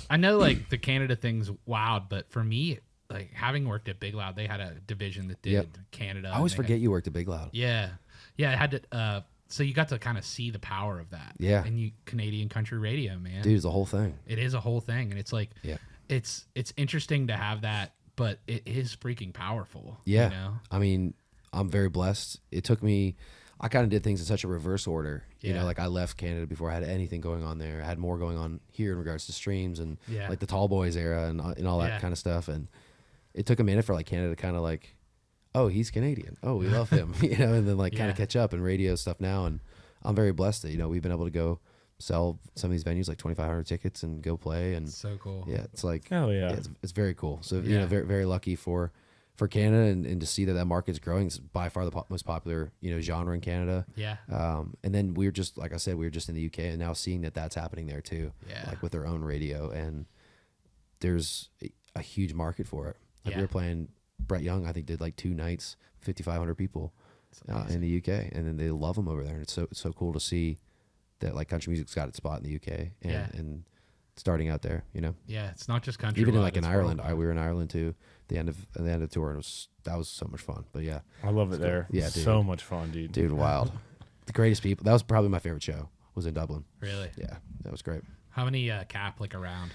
I know like the Canada thing's wild, but for me, like having worked at Big Loud, they had a division that did Yep. Canada. I always and they forget you worked at Big Loud. Yeah. Yeah. It had to, so you got to kind of see the power of that. Yeah. And Canadian country radio, man. Dude, it's the whole thing. It is a whole thing. And it's like, Yeah. it's interesting to have that, but it is freaking powerful. Yeah. You know? I mean, I'm very blessed. It took me, I kind of did things in such a reverse order. You Yeah. know, like I left Canada before I had anything going on there. I had more going on here in regards to streams and Yeah. like the Tall Boys era and all that Yeah. kind of stuff. And it took a minute for like Canada to kind of like, oh, he's Canadian. Oh, we love him. You know, and then like kind Yeah. of catch up and radio stuff now. And I'm very blessed that, you know, we've been able to go sell some of these venues like 2,500 tickets and go play. And So cool. yeah, it's like, Hell yeah. it's very cool. So, you Yeah. know, very, very lucky for Canada and to see that market's growing. It's by far the most popular, you know, genre in Canada. Yeah. And then we were just, like I said, we were just in the UK and now seeing that that's happening there too. Yeah. Like with their own radio, and there's a huge market for it. Like Yeah. we were playing, Brett Young, I think did like 2 nights, 5,500 people in the UK, and then they love them over there. And it's so cool to see that like country music's got its spot in the UK and, Yeah. and starting out there, you know. Yeah. It's not just country. Even in, wide, like in it's Ireland, worldwide. we were in Ireland too. The end of the tour, and that was so much fun. But yeah, I love it there. Yeah, dude. So much fun, dude. dude, wild. The greatest people. That was probably my favorite show. Was in Dublin. Really? Yeah, that was great. How many cap like around?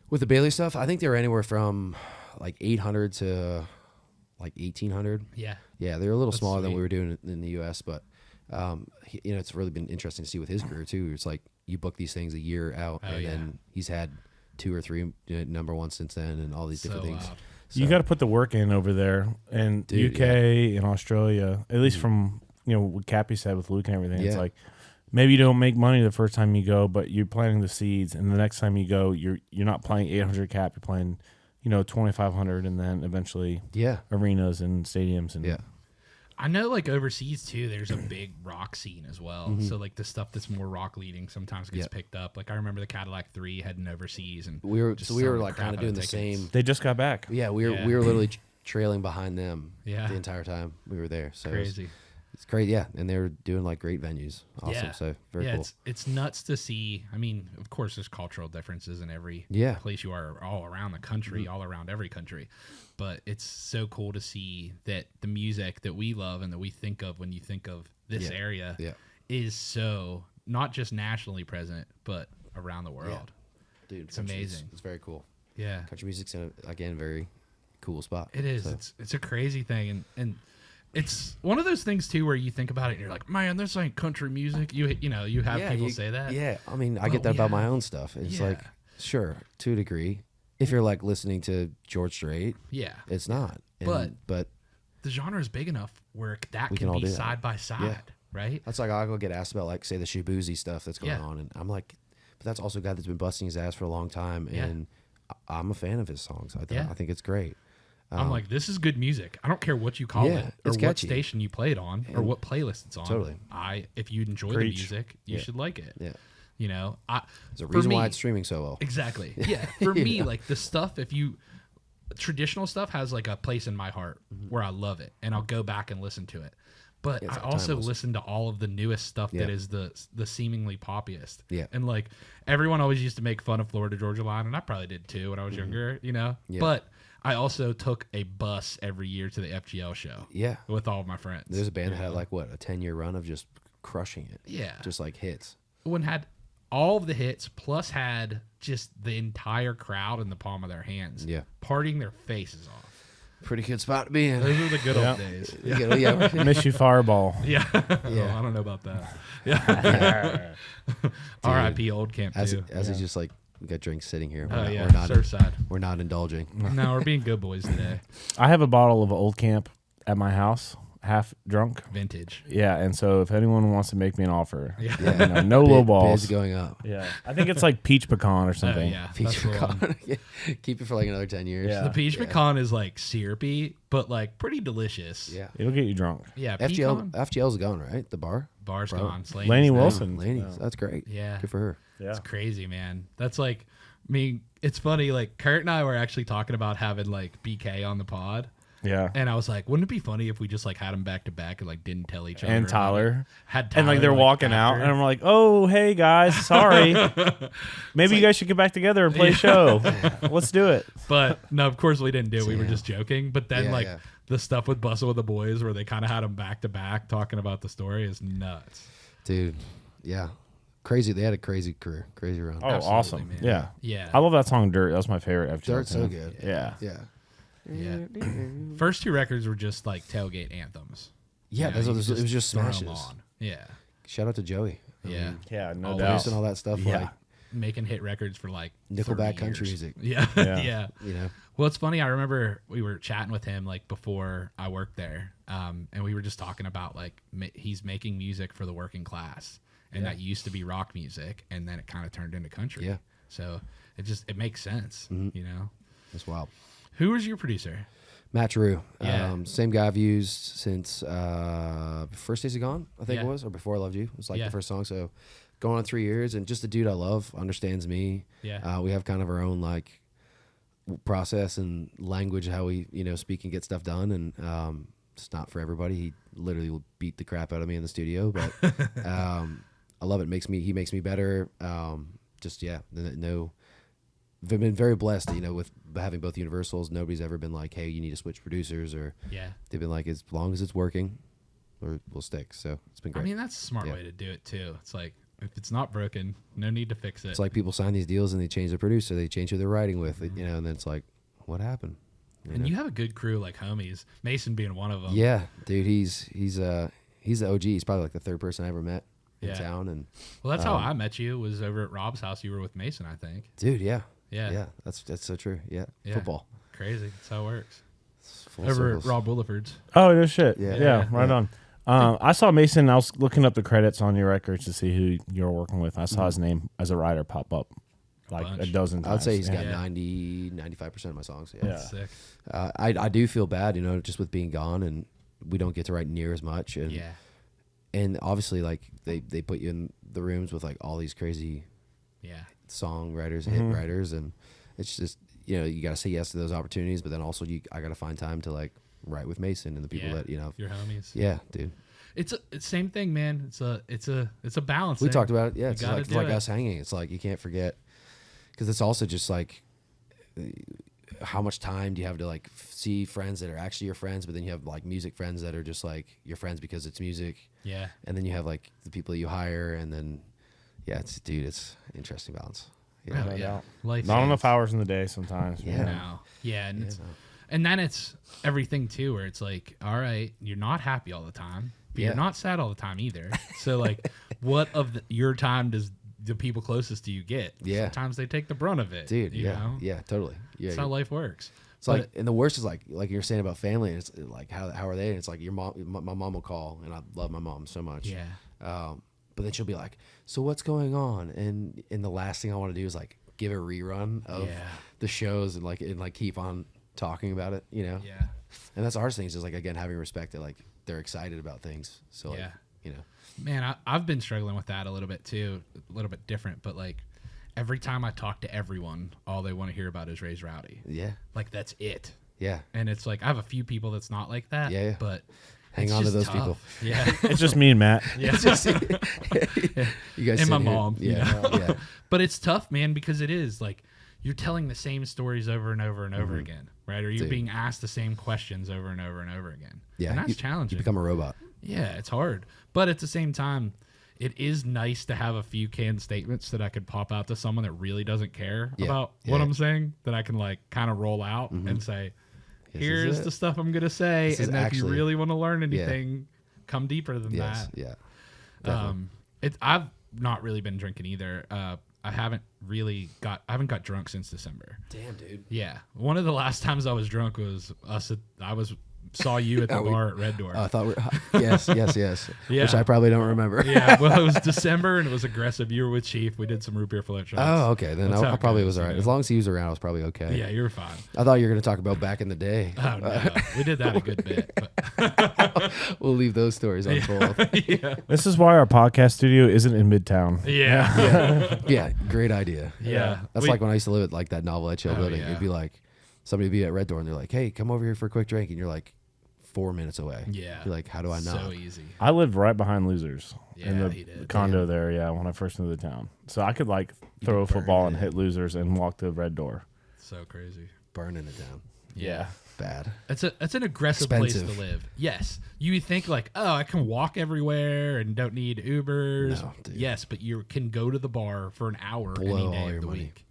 With the Bailey stuff, I think they were anywhere from like 800 to like 1,800. Yeah. Yeah, they were a little That's smaller than sweet. we were doing in the U.S., but you know, it's really been interesting to see with his career too. It's like you book these things a year out, Oh, and yeah. then he's had 2 or 3 number ones since then, and all these different So things. loud. You got to put the work in over there, and Dude, UK and Australia. At least from what Cappy said with Luke and everything. It's Yeah. like maybe you don't make money the first time you go, but you're planting the seeds, and the next time you go, you're not playing 800 cap. You're playing 2,500, and then eventually Yeah, arenas and stadiums and yeah. I know, like overseas too, there's a big rock scene as well. So like the stuff that's more rock leading sometimes gets Yeah. picked up. Like I remember the Cadillac 3 heading overseas, and We were just so we were selling the like crap kind of out doing the tickets. same. They just got back. Yeah, we were Yeah. literally trailing behind them Yeah. the entire time we were there. So Crazy. It's crazy, yeah. And they were doing like great venues. Awesome. Yeah. So very Yeah, cool. it's nuts to see. I mean, of course, there's cultural differences in every Yeah. place you are, all around the country, all around every country. But it's so cool to see that the music that we love and that we think of when you think of this Yeah. area Yeah. is so not just nationally present, but around the world. Dude, It's country amazing. It's very cool. Yeah, Country music's in again very cool spot. it is. So, It's a crazy thing, and it's one of those things too where you think about it and you're like, man, this ain't country music. You have yeah, people you- say that. Yeah, I mean, I But get that we about my have- own stuff. It's Yeah. like, sure, to a degree. If you're like listening to George Strait, Yeah. it's not. But The genre is big enough where that We can can all be do that. side by side, Yeah. right? that's like I'll go get asked about like say the Shibuzi stuff that's going Yeah. on, and I'm like, but that's also a guy that's been busting his ass for a long time, Yeah. and I'm a fan of his songs. Yeah. I think it's great. I'm like, this is good music. I don't care what you call Yeah, it or it's what catchy. station you play it on or And- what playlist it's on. Totally. If you enjoy Preach. the music, you Yeah. should like it. Yeah, There's there's a reason why it's streaming so well. Exactly. Yeah. For me, like the stuff, traditional stuff has like a place in my heart where I love it and I'll go back and listen to it. But It's I like also timeless. listen to all of the newest stuff that Yeah. is the seemingly poppiest. Yeah. And like everyone always used to make fun of Florida Georgia Line, and I probably did too when I was younger, Yeah. But I also took a bus every year to the FGL show. Yeah, With all of my friends. there's a band that had like what a 10-year run of just crushing it. Yeah. Just like hits. One had all of the hits plus had just the entire crowd in the palm of their hands. Yeah. Partying their faces off. Pretty good spot to be in. Those were the good Yeah. old days. Yeah. Miss you, Fireball. Yeah. Yeah. I don't know about that. Yeah. R.I.P. Old Camp As too. he's just like we got drinks sitting here. Oh yeah. we're not Surfside. we're not indulging. No, we're being good boys today. I have a bottle of Old Camp at my house, half drunk. Vintage. Yeah, and so if anyone wants to make me an offer, Yeah. no low Bids balls. going up. Yeah, I think it's like peach pecan or Oh something. yeah. Peach That's the one. pecan. Yeah. Keep it for like another 10 years. Yeah. The peach pecan is like syrupy, but like pretty delicious. Yeah. It'll get you drunk. Yeah. FGL's gone, right? The bar. Bar's Bro. gone. Slaney's Laney there. Wilson. Laney's. That's great. Yeah. Good for her. Yeah, It's crazy, man. That's like, I mean, it's funny. Like Kurt and I were actually talking about having like BK on the pod, yeah. and I was like, wouldn't it be funny if we just like had him back to back and like didn't tell each other? And about it? Tyler. Had And like Tyler, they're walking out, after. and I'm like, "Oh, hey guys, sorry. Maybe you guys should get back together and play a show. Let's do it." But no, of course we didn't do it. We were Yeah. just joking. But then Yeah, like yeah. the stuff with Bustle with the Boys where they kind of had him back to back talking about the story is nuts. Dude. Yeah. Crazy. They had a crazy career. Crazy run. Oh, Absolutely, awesome. man. Yeah. Yeah. I love that song Dirt. That's my favorite FGL Dirt's so tune. good. Yeah. Yeah. Yeah. First two records were just like tailgate anthems. Yeah, You know, that's what you it was just throw 'em smashes. on. Yeah. Shout out to Joey. Yeah. Yeah, no All doubt. Producing all that stuff. Yeah. Like, Making hit records for like Nickelback 30 country years. music. Yeah. Yeah. Yeah. you know. Well, it's funny. I remember we were chatting with him like before I worked there, and we were just talking about like he's making music for the working class, and that used to be rock music, and then it kind of turned into country. Yeah. So it makes sense, you know. That's wild. Who was your producer? Matt Drew. Yeah. Same guy I've used since First Days of Gone, I think Yeah. it was, or Before I Loved You. It was like Yeah. the first song. So going on 3 years, and just a dude I love, understands me. Yeah. We have kind of our own like process and language how we speak and get stuff done, and it's not for everybody. He literally will beat the crap out of me in the studio, but I love it. He makes me better. I've been very blessed, with having both Universals. Nobody's ever been like, hey, you need to switch producers, or Yeah. they've been like, as long as it's working, we'll stick. So it's been great. I mean, that's a smart way to do it too. It's like if it's not broken, no need to fix it. It's like people sign these deals and they change the producer, they change who they're writing with, and then it's like, what happened? and you have a good crew like homies. Mason being one of them. Yeah, dude, he's the OG. He's probably like the third person I ever met in Yeah. town, and Well, that's how I met you. Was over at Rob's house. You were with Mason, I think. dude, yeah, Yeah. that's so true. Yeah, Yeah. football. Crazy. That's how it works. It's full Over circles. at Rob Williford's. Oh, no shit. Yeah. Yeah, right on. I saw Mason. I was looking up the credits on your records to see who you were working with. I saw his name as a writer pop up like bunch. a dozen times. I would say he's got Yeah. 95% of my songs. Yeah. Yeah. Sick. I do feel bad, just with being gone, and we don't get to write near as much. And Yeah. and obviously, like they put you in the rooms with like all these crazy Yeah. songwriters, hit writers, and it's just you got to say yes to those opportunities, but then also I got to find time to like write with Mason and the people that Your homies. Yeah, dude. It's same thing, man. It's a balance. We thing. talked about it. Yeah, You it's gotta like, do it. us hanging. It's like you can't forget, because it's also just like how much time do you have to like see friends that are actually your friends, but then you have like music friends that are just like your friends because it's music, Yeah. and then you have like the people that you hire, and then it's interesting balance. You know? Oh, yeah. doubt. Life Not is- enough hours in the day sometimes. Yeah. man. No. Yeah, and no. and then it's everything too, where it's like, all right, you're not happy all the time, but Yeah. you're not sad all the time either. So like, what of your time does the people closest to you get? Yeah. Sometimes they take the brunt of it, Dude, You know? yeah, totally. Yeah, That's how life works. it's like, and the worst is like you're saying about family, and it's like how are they? And it's like your mom, my mom will call, and I love my mom so much. Yeah. But then she'll be like, "So what's going on?" And the last thing I want to do is like give a rerun of Yeah. the shows and like keep on talking about it, Yeah. And that's the hardest thing is just like again having respect that like they're excited about things. So like, Yeah. Man, I've been struggling with that a little bit too, a little bit different, but like every time I talk to everyone, all they want to hear about is Ray's Rowdy. yeah, Like that's it. yeah. And it's like I have a few people that's not like that. Yeah. But Hang it's on to just those tough. people. Yeah. It's just me and Matt. Yeah. You guys And my sit here- mom, you Yeah, yeah. But it's tough, man, because it is like you're telling the same stories over and over and over Mm-hmm. again, right? Or you're Dude. being asked the same questions over and over and over again. Yeah, And that's you challenging. become a robot. Yeah, it's hard. But at the same time, it is nice to have a few canned statements that I could pop out to someone that really doesn't care Yeah, about yeah. what I'm saying, that I can like kind of roll out and say, This is here's it. the stuff I'm going to say. This is And then if you actually- really want to learn anything, come deeper than Yes, that. yeah. Definitely. I've not really been drinking either. I haven't got drunk since December. Damn, dude. Yeah. One of the last times I was drunk was saw you at the bar at Red Door. I thought yes. Yeah. Which I probably don't remember. Yeah, well, it was December and it was aggressive. You were with Chief. We did some root beer float shots. Oh, okay. Then That's how I it probably goes, was all right. you know? As long as he was around, I was probably okay. Yeah, you were fine. I thought you were going to talk about back in the day. Oh no, we did that a good bit. But We'll leave those stories unfold. yeah, This is why our podcast studio isn't in Midtown. yeah, Yeah, great idea. yeah. That's like when I used to live at like that Novelette Show Oh, building. yeah. It'd be like somebody would be at Red Door and they're like, "Hey, come over here for a quick drink," and you're like 4 minutes away. Yeah. You're like, "How do I know?" So easy. I lived right behind Losers in Yeah, the he did. condo there. Yeah, when I first moved to town, so I could like throw a could burn football and it. hit Losers and walk to Red Door. So crazy. Burning it down. Yeah. Bad. It's an aggressive place Expensive. to live. Yes. You would think like, oh, I can walk everywhere and don't need Ubers. No, dude. Yes, but you can go to the bar for an hour Blow any day all of your the money. week.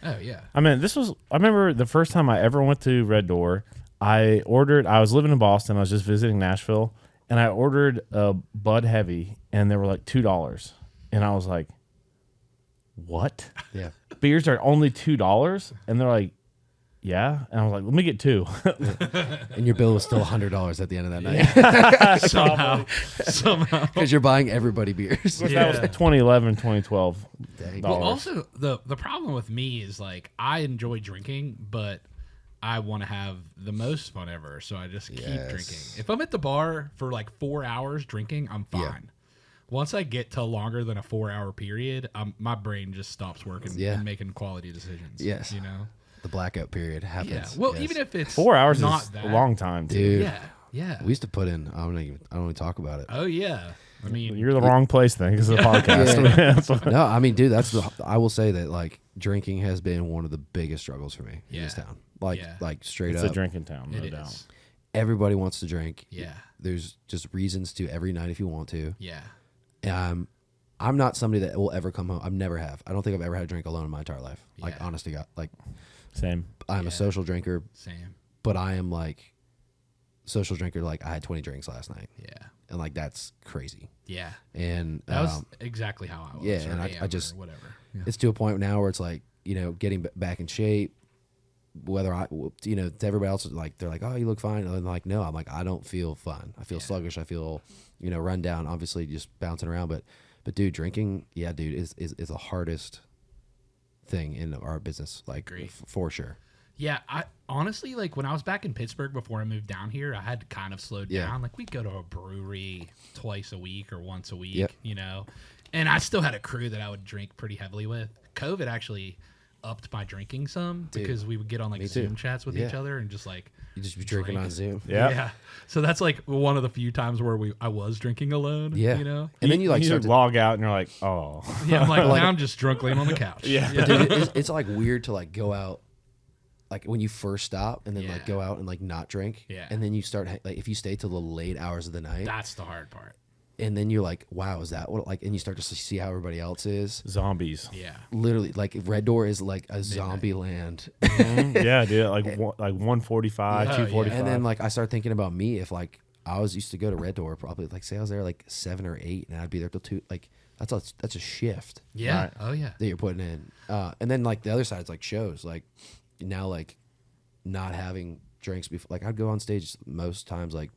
Oh yeah. I mean, I remember the first time I ever went to Red Door. I was living in Boston. I was just visiting Nashville, and I ordered a Bud Heavy, and they were like $2, and I was like, "What? Yeah. Beers are only $2?" And they're like, "Yeah," and I was like, "Let me get 2." And your bill was still $100 at the end of that night somehow. because you're buying everybody beers. That was 2011, 2012. Dang. Well, dollars. also the problem with me is like I enjoy drinking, but I want to have the most fun ever, so I just keep Yes. drinking. If I'm at the bar for like 4 hours drinking, I'm fine. Yeah. Once I get to longer than a 4-hour period, my brain just stops working Yeah. and making quality decisions. Yes. You know? The blackout period happens. Yeah. Well, Yes. even if it's 4 hours not is that, a long time, dude. Dude. Yeah. Yeah. We used to put in. I don't even talk about it. Oh yeah. I mean, You're the wrong place then because of the podcast. That's what- No, I mean, dude, I will say that like drinking has been one of the biggest struggles for me in this Yeah. town. Like, Yeah. like straight it's up, a drinking town, no it doubt. is. everybody wants to drink. Yeah. There's just reasons to every night if you want to. Yeah. And I'm not somebody that will ever come home. I've never have. I don't think I've ever had a drink alone in my entire life. Like, Yeah. honest to God, like Same. I'm Yeah. a social drinker, Same. but I am like social drinker. Like I had 20 drinks last night, Yeah. and like that's crazy. Yeah. And That was exactly how I was. yeah, or and I am, just- or whatever. Yeah. it's to a point now where it's like, you know, getting back in shape. Whether I, you know, to everybody else, like they're like, "Oh, you look fine," and I'm like, "No, I'm like, I don't feel fun. I feel sluggish. I feel, you know, run down. Obviously, just bouncing around. But, dude, drinking, yeah, dude, is the hardest thing in our business, like Agree. for sure. Yeah, I honestly like when I was back in Pittsburgh before I moved down here, I had kind of slowed Yeah. down. Like we'd go to a brewery twice a week or once a week, Yep. you know. And I still had a crew that I would drink pretty heavily with. COVID actually upped my drinking some Dude, because we would get on like me too. Zoom chats with each Yeah. other and just like You just be drinking Drink. on Zoom. Yeah. So that's like one of the few times where I was drinking alone. Yeah. You know. And then you like you start to, log out and you're like, "Oh." Yeah, I'm like, Like- now I'm just drunk laying on the couch. Yeah. but dude, it's like weird to like go out, like when you first stop and then like Yeah. go out and like not drink. Yeah. And then you start like if you stay till the late hours of the night, That's the hard part. and then you're like, wow, is that what like? And you start to see how everybody else is. Zombies. Yeah. Literally, like Red Door is like a zombie land. Yeah, dude. Like 145, Yeah. 245. And then like I start thinking about me if like I was used to go to Red Door probably like say I was there like 7 or 8 and I'd be there till 2. Like that's a shift Yeah. Right. Oh yeah. that you're putting in. And then like the other side is like shows like now like not having drinks before. Like I'd go on stage most times like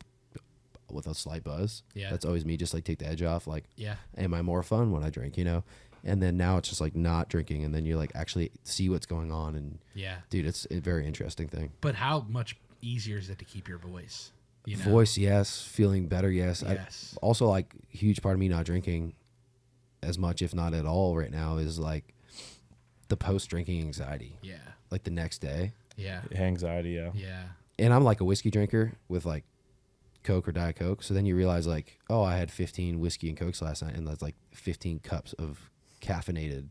with a slight buzz. Yeah. That's always me, just like take the edge off. Like, Yeah. am I more fun when I drink? You know. And then now it's just like not drinking, and then you like actually see what's going on, and Yeah. dude, it's a very interesting thing. But how much easier is it to keep your voice? You know? Voice, yes. Feeling better, yes. Yes. Also, like, huge part of me not drinking as much, if not at all, right now is like the post-drinking anxiety, Yeah. like the next day. Yeah. anxiety, yeah. Yeah. And I'm like a whiskey drinker with like Coke or Diet Coke. So then you realize like, oh, I had 15 whiskey and Cokes last night, and that's like 15 cups of caffeinated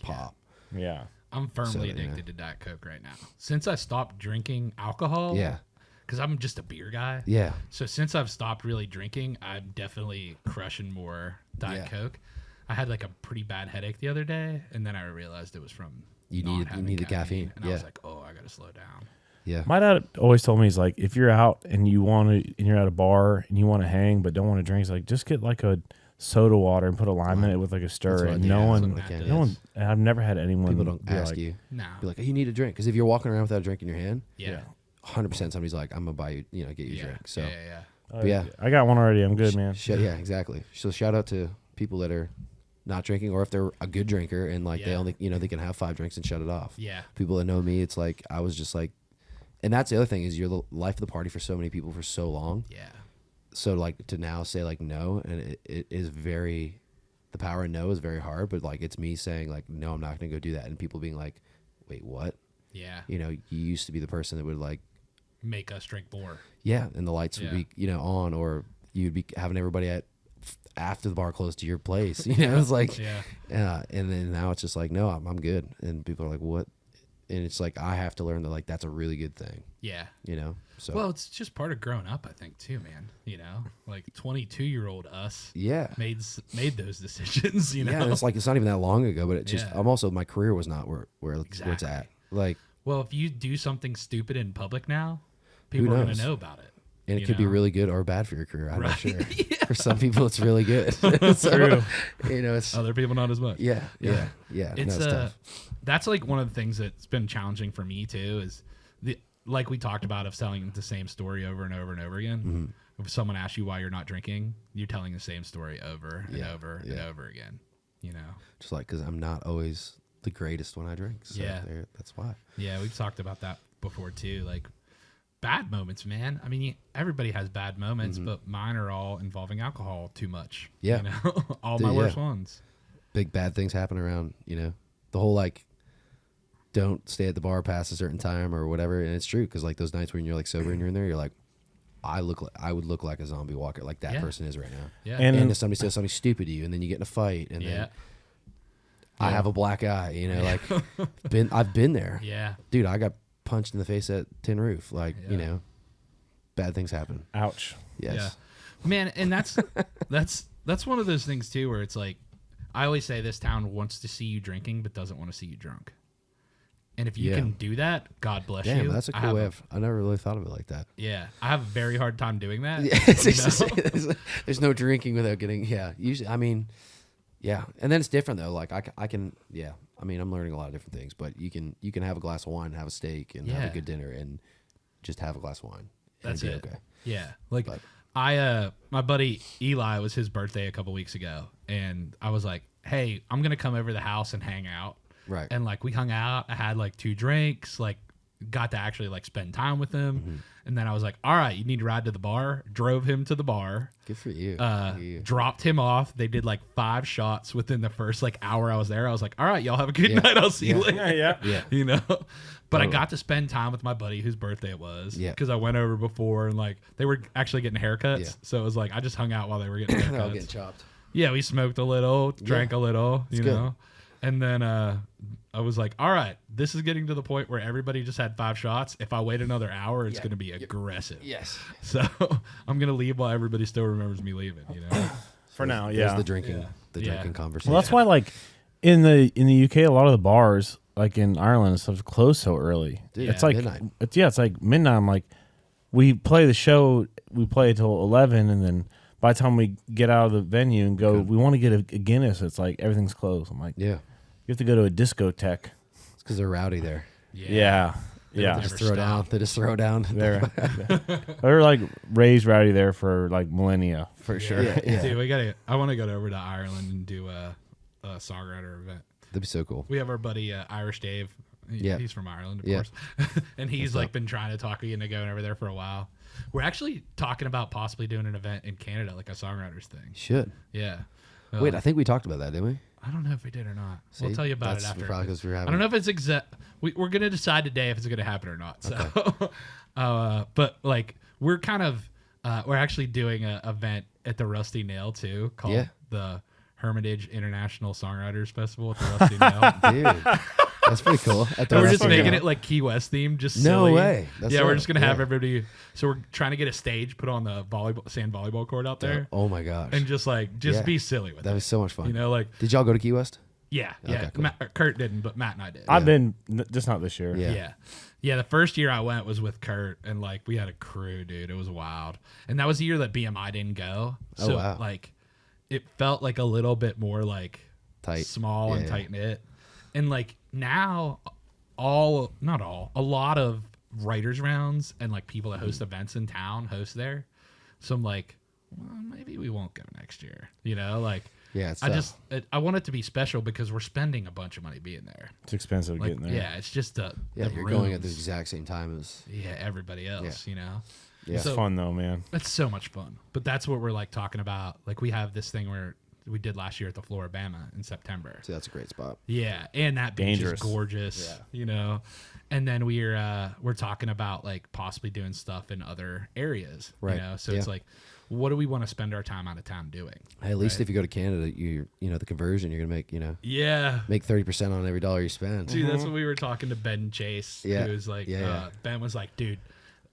pop. Yeah. I'm firmly So, yeah. addicted to Diet Coke right now. Since I stopped drinking alcohol. Yeah. Because I'm just a beer guy. Yeah. So since I've stopped really drinking, I'm definitely crushing more Diet Yeah. Coke. I had like a pretty bad headache the other day, and then I realized it was from You not need having the caffeine. And I Yeah. was like, oh, I gotta slow down. Yeah. My dad always told me, he's like, if you're out and you want to, and you're at a bar and you want to hang but don't want to drink, he's like, just get like a soda water and put a lime in it with like a stir. what I And do. no That's one, what I can, no one, I've never had anyone. People don't be ask like, you. No. Be like, oh, you need a drink. Because if you're walking around without a drink in your hand, Yeah. 100% somebody's like, I'm going to buy you, you know, get you a Yeah. drink. So, Yeah. "Oh, But yeah. I got one already. I'm good, man." yeah, exactly. So shout out to people that are not drinking, or if they're a good drinker and like they Yeah. only, you know, they can have 5 drinks and shut it off. Yeah. People that know me, it's like, I was just like, and that's the other thing is you're the life of the party for so many people for so long. Yeah. So like to now say like no, and it is very, the power of no is very hard, but like it's me saying like, no, I'm not going to go do that. And people being like, wait, what? Yeah. You know, you used to be the person that would like, Make us drink more. yeah, and the lights Yeah. would be, you know, on, or you'd be having everybody at after the bar closed to your place. You know, it's like, Yeah. and then now it's just like, no, I'm good. And people are like, what? And it's like, I have to learn that like, that's a really good thing, Yeah. you know? So, Well, it's just part of growing up, I think, too, man. You know, like 22-year-old us yeah. made those decisions. You know. Yeah, and it's like, it's not even that long ago, but it just, Yeah. I'm also, my career was not where it's Exactly. at. Like, Well, if you do something stupid in public now, people are going knows? to know about it. And it you could be know? really good or bad for your career. I'm not sure. Yeah. For some people, it's really good. So, True. you know, it's Other people not as much. yeah. It's no, it's tough. that's like one of the things that's been challenging for me too is like we talked about of telling the same story over and over and over again. Mm-hmm. If someone asks you why you're not drinking, you're telling the same story over and over and yeah. over again. You know. Just like because I'm not always the greatest when I drink. So Yeah. that's why. Yeah, we've talked about that before too. Like bad moments, man. I mean, everybody has bad moments, but mine are all involving alcohol too much. Yeah. You know, all Dude, my worst yeah. ones. Big bad things happen around. You know, the whole like. Don't stay at the bar past a certain time or whatever, and it's true because like those nights when you're like sober and you're in there, you're like, I would look like a zombie walker, like that Yeah. person is right now. Yeah. And- And if somebody says something stupid to you, and then you get in a fight, and yeah. then I have a black eye, you know, like I've been there, Yeah. dude. I got punched in the face at Tin Roof, like you Yeah. know, bad things happen. Ouch. Yes, Yeah. Man, and that's one of those things too where it's like I always say this town wants to see you drinking but doesn't want to see you drunk. And if you Yeah. can do that, God bless damn, you. that's a I cool have way of. I never really thought of it like that. Yeah, I have a very hard time doing that. Yeah, you know? there's no drinking without getting. Yeah, usually, I mean, yeah, and then it's different though. Like I can. Yeah, I mean, I'm learning a lot of different things, but you can have a glass of wine, have a steak, and have Yeah. a good dinner, and just have a glass of wine. and That's be it. Okay. Yeah, like But- my buddy Eli, was his birthday a couple weeks ago, and I was like, hey, I'm gonna come over to the house and hang out. Right. And like we hung out. I had like 2 drinks, like got to actually like spend time with him. Mm-hmm. And then I was like, all right, you need to ride to the bar. Drove him to the bar. Good for you. Dropped him off. They did like 5 shots within the first like hour I was there. I was like, all right, y'all have a good Yeah. night. I'll see you later. Yeah. Yeah. You know, but I Totally. got to spend time with my buddy whose birthday it was. Yeah. Because I went over before and like they were actually getting haircuts. Yeah. So it was like I just hung out while they were getting haircuts. They're all getting chopped. Yeah, we smoked a little, drank a little, you good. know. And then I was like, all right, this is getting to the point where everybody just had 5 shots. If I wait another hour, it's Yeah. going to be aggressive. Yes. So I'm going to leave while everybody still remembers me leaving, you know. For now, There's yeah. the drinking, Yeah. the Yeah. drinking conversation. Well, that's why, like, in the UK, a lot of the bars, like in Ireland and stuff, close so early. Dude, it's yeah. like midnight. it's like midnight. I'm like, we play the show, we play till 11, and then by the time we get out of the venue and go, we want to get a Guinness. It's like everything's closed. I'm like, Yeah. you have to go to a discotheque. It's because they're rowdy there. Yeah, yeah. Never Just throw down. stop. They just throw down. They're like raised rowdy there for like millennia for sure. Yeah. Dude, I want to go over to Ireland and do a songwriter event. That'd be so cool. We have our buddy Irish Dave. Yeah. He's from Ireland, of Yeah. course. And he's like been trying to talk me into going over there for a while. We're actually talking about possibly doing an event in Canada, like a songwriters thing. Should. Yeah. Wait, I think we talked about that, didn't we? I don't know if we did or not. We'll See? tell you about That's it after. probably 'cause we're having- I don't know if it's exact. We're going to decide today if it's going to happen or not. So, but like we're kind of we're actually doing an event at the Rusty Nail too, called Yeah. the Hermitage International Songwriters Festival at the Rusty Nail. Dude, that's pretty cool. And we're just making it like Key West themed, just No silly. way. That's Yeah, we're dope. just gonna have Yeah. everybody. So we're trying to get a stage put on the sand volleyball court out there, Oh my gosh. and just Yeah. be silly with That it. was so much fun. You know, like Did y'all go to Key West? yeah. Okay, cool. Kurt didn't, but Matt and I did. I've been just not this year. Yeah. Yeah. The first year I went was with Kurt, and like we had a crew, dude. It was wild. And that was the year that BMI didn't go. Oh, So wow. like it felt like a little bit more like Tight. small and Yeah. tight knit. And like now a lot of writers rounds and like people that host events in town host there. So I'm like, well, maybe we won't go next year. You know, like Yeah, it's I tough. just I want it to be special because we're spending a bunch of money being there. It's expensive Like, getting there. yeah, it's just Yeah, the you're going at the rooms. exact same time as. Yeah, everybody else, you know. Yeah. It's So- fun though, man. That's so much fun. But that's what we're like talking about. Like we have this thing where we did last year at the Floribama in September. So that's a great spot. Yeah, and that beach Dangerous. is gorgeous. You know. And then we're talking about like possibly doing stuff in other areas. Right. You know. So Yeah. it's like, what do we want to spend our time out of town doing? Hey, at least Right. if you go to Canada, you know the conversion you're gonna make. Yeah. Make 30% on every dollar you spend. Dude, that's what we were talking to Ben Chase. Yeah. Who was like, Yeah. Ben was like, dude,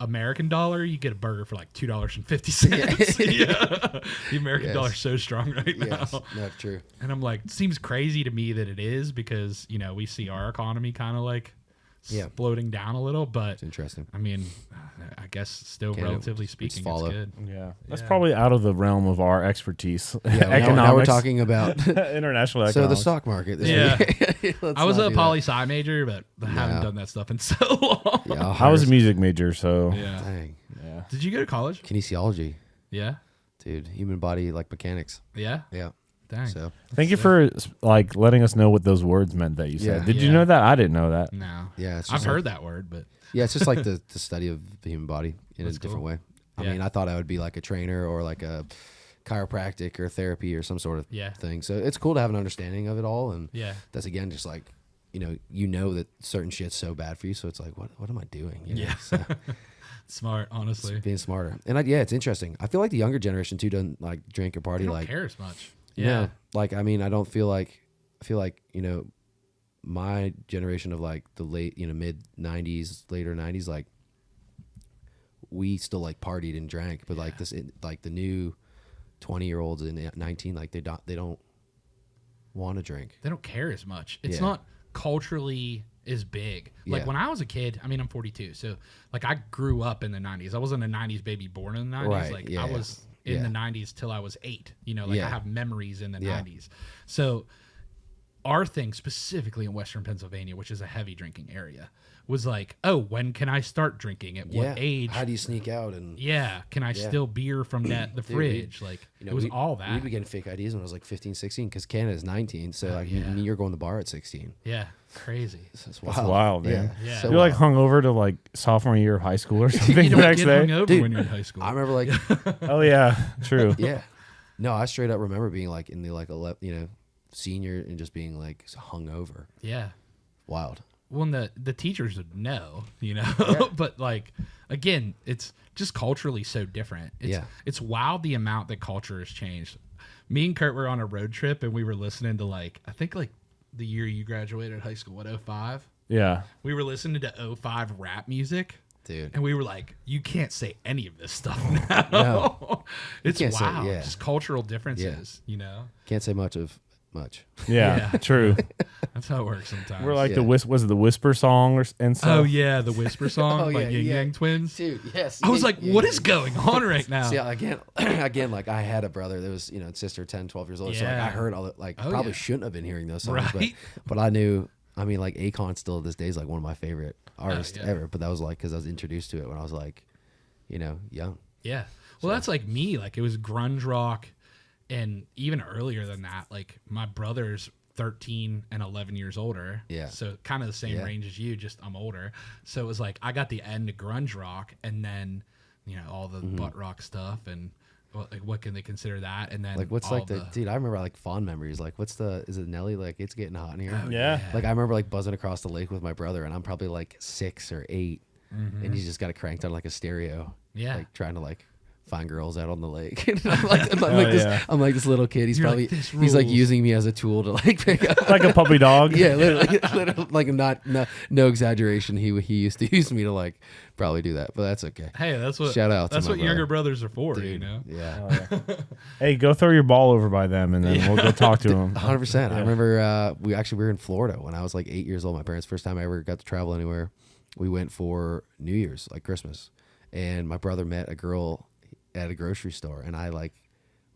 American dollar, you get a burger for like $2.50. Yeah. The American Yes. dollar's so strong right Yes, now. that's true. And I'm like, it seems crazy to me that it is because, you know, we see our economy kind of like floating down a little, but It's interesting. I mean, I guess still Canada, relatively just speaking, it's follow. good. Yeah, that's Yeah. probably out of the realm of our expertise. Yeah, now we're talking about international economics. so the stock market. This Yeah. week. Let's I was not a do that. poli-sci major, but I haven't Yeah. done that stuff in so long. Yeah, I'll I was a hire- music major, so Yeah. Dang. yeah. Did you go to college? Kinesiology, Yeah. dude. Human body like mechanics. Yeah. Yeah. Dang. So Thank you for like letting us know what those words meant that you said. Yeah. Did you Yeah. know that? I didn't know that. No. yeah, it's I've just heard that word, but Yeah, it's just like the study of the human body in That's a different cool. way. I Yeah. mean, I thought I would be like a trainer or like a chiropractic or therapy or some sort of Yeah. thing. So it's cool to have an understanding of it all, and yeah. that's again just like you know that certain shit's so bad for you, so it's like what am I doing? You know? Yeah. So Smart, honestly. being smarter, and yeah, it's interesting. I feel like the younger generation too doesn't like drink or party They don't like care as much. no. Yeah. Like I mean, I feel like my generation of like the late mid 90s, later 90s, like we still like partied and drank, but like like the new 20-year-olds and 19, like they don't want to drink. They don't care as much. It's Yeah. not culturally as big. Like Yeah. when I was a kid, I mean, I'm 42. So like I grew up in the 90s. I wasn't a 90s baby born in the 90s. Right, Like yeah, I was in yeah. the 90s till I was 8. Like Yeah. I have memories in the Yeah. 90s. So our thing specifically in Western Pennsylvania, which is a heavy drinking area, was like, oh, when can I start drinking? At Yeah. what age? How do you sneak out? And Yeah. Can I Yeah. steal beer from the we- fridge? Like it was all that. We began fake IDs when I was like 15, 16 because Canada is 19. So like yeah. you're going to the bar at 16. Yeah. Crazy. That's That's wild, man. Yeah. So You're like wild. hung over to like sophomore year of high school or something You the don't next get day. hungover Dude, when you're in high school. I remember like Oh yeah, true. yeah. No, I straight up remember being like in the like senior and just being like hungover. Yeah. Wild. Well, and the teachers would know, but like, again, it's just culturally so different. It's wild the amount that culture has changed. Me and Kurt were on a road trip and we were listening to like, I think like the year you graduated high school, 05? Yeah. We were listening to 05 rap music. Dude. And we were like, you can't say any of this stuff now. No. It's can't say- wild. yeah. Just cultural differences, Can't say much of much. Yeah, Yeah. true. That's how it works sometimes. We're like Yeah. was it the Whisper song and stuff? oh, yeah, the Whisper song, Oh, like yeah, Yin yeah. Yang Twins. Dude, yes. I was like, what is going on right now? See, again, like I had a brother that was, sister 10, 12 years old. So like Yeah. I heard all that, like Oh, probably yeah. shouldn't have been hearing those songs, Right? but I knew, I mean, like Akon still to this day is like one of my favorite artists yeah. ever. But that was like, cause I was introduced to it when I was like, young. Yeah. Well, that's like me. Like it was grunge rock, and even earlier than that, like my brother's 13 and 11 years older. Yeah. So kind of the same Yeah. range as you, just I'm older. So it was like I got the end of grunge rock, and then all the butt rock stuff, and what can they consider that? And then Like what's all like the dude? I remember like fond memories. Like is it Nelly? Like it's getting hot in here. Yeah. Like I remember like buzzing across the lake with my brother, and I'm probably like 6 or 8, and he's just got it cranked on like a stereo. Yeah. Like trying to like find girls out on the lake. And I'm like, yeah. I'm like this little kid. He's You're probably like, "This he's like rules." using me as a tool to like pick up. Like a puppy dog. Yeah, literally, like no exaggeration. He used to use me to like probably do that, but that's okay. Hey, that's what Shout out to That's my what younger brother. brothers are for, Dude, Yeah. yeah. Hey, go throw your ball over by them, and then we'll go talk to them. 100%. I Yeah. remember we were in Florida when I was like 8 years old. My parents' first time I ever got to travel anywhere. We went for New Year's, like Christmas, and my brother met a girl at a grocery store, and I like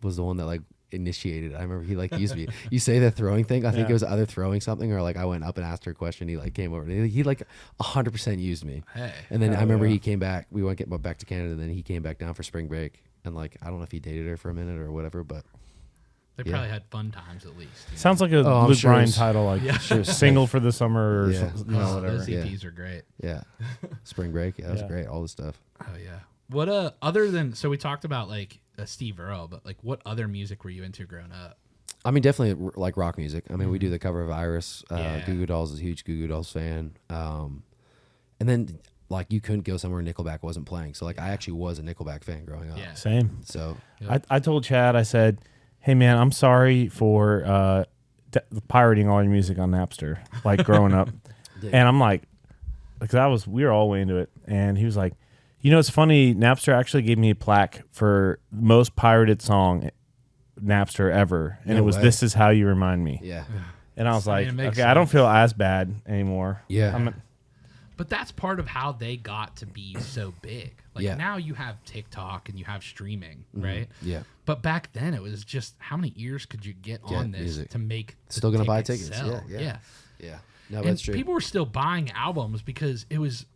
was the one that like initiated it. I remember he like used me. You say the throwing thing. I think it was either throwing something or like I went up and asked her a question. He like came over. And he like 100% used me. Hey. And then I Hell remember yeah. he came back. We went get back to Canada. Then he came back down for spring break, and like I don't know if he dated her for a minute or whatever, but They Yeah. probably had fun times at least. Sounds like a I'm Luke sure Bryan it's- title, like Yeah. sure. single for the summer or Yeah. whatever. Those Yeah. EPs are great. Yeah, spring break. Yeah, that was Yeah. great. All this stuff. Oh yeah. What other than so we talked about like Steve Earle, but like what other music were you into growing up? I mean, definitely like rock music. I mean, we do the cover of Iris. Yeah. Goo Goo Dolls is a huge Goo Goo Dolls fan. And then like you couldn't go somewhere Nickelback wasn't playing. So like I actually was a Nickelback fan growing up. Yeah. Same. So I told Chad, I said, hey, man, I'm sorry for pirating all your music on Napster, like growing up. And I'm like, because we were all way into it. And he was like, it's funny. Napster actually gave me a plaque for most pirated song Napster ever. And No it was way. This Is How You Remind Me. yeah, And I was I mean, like, it makes okay, I don't sense. feel as bad anymore. Yeah. But that's part of how they got to be so big. Like now you have TikTok and you have streaming, right? Yeah. But back then it was just how many ears could you get on this music. to make the Still gonna buy tickets tickets. sell? Yeah. No, And that's true. people were still buying albums because it was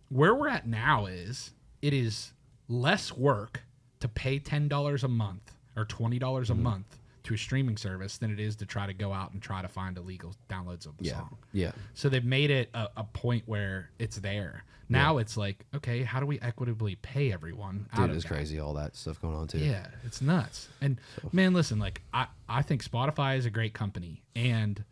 where we're at now is it is less work to pay $10 a month or $20 a month to a streaming service than it is to try to go out and try to find illegal downloads of the song. Yeah. So they've made it a point where it's there. Now it's like, okay, how do we equitably pay everyone out Dude, of it's that? crazy, all that stuff going on too. Yeah, it's nuts. And man, listen, like I think Spotify is a great company and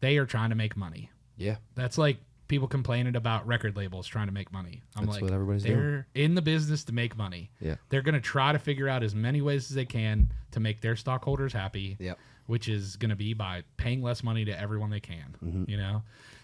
they are trying to make money. Yeah. That's like people complaining about record labels trying to make money. I'm That's like, what everybody's they're in the business to make money. Yeah. They're going to try to figure out as many ways as they can to make their stockholders happy. Yep. Which is going to be by paying less money to everyone they can. Mm-hmm. You know,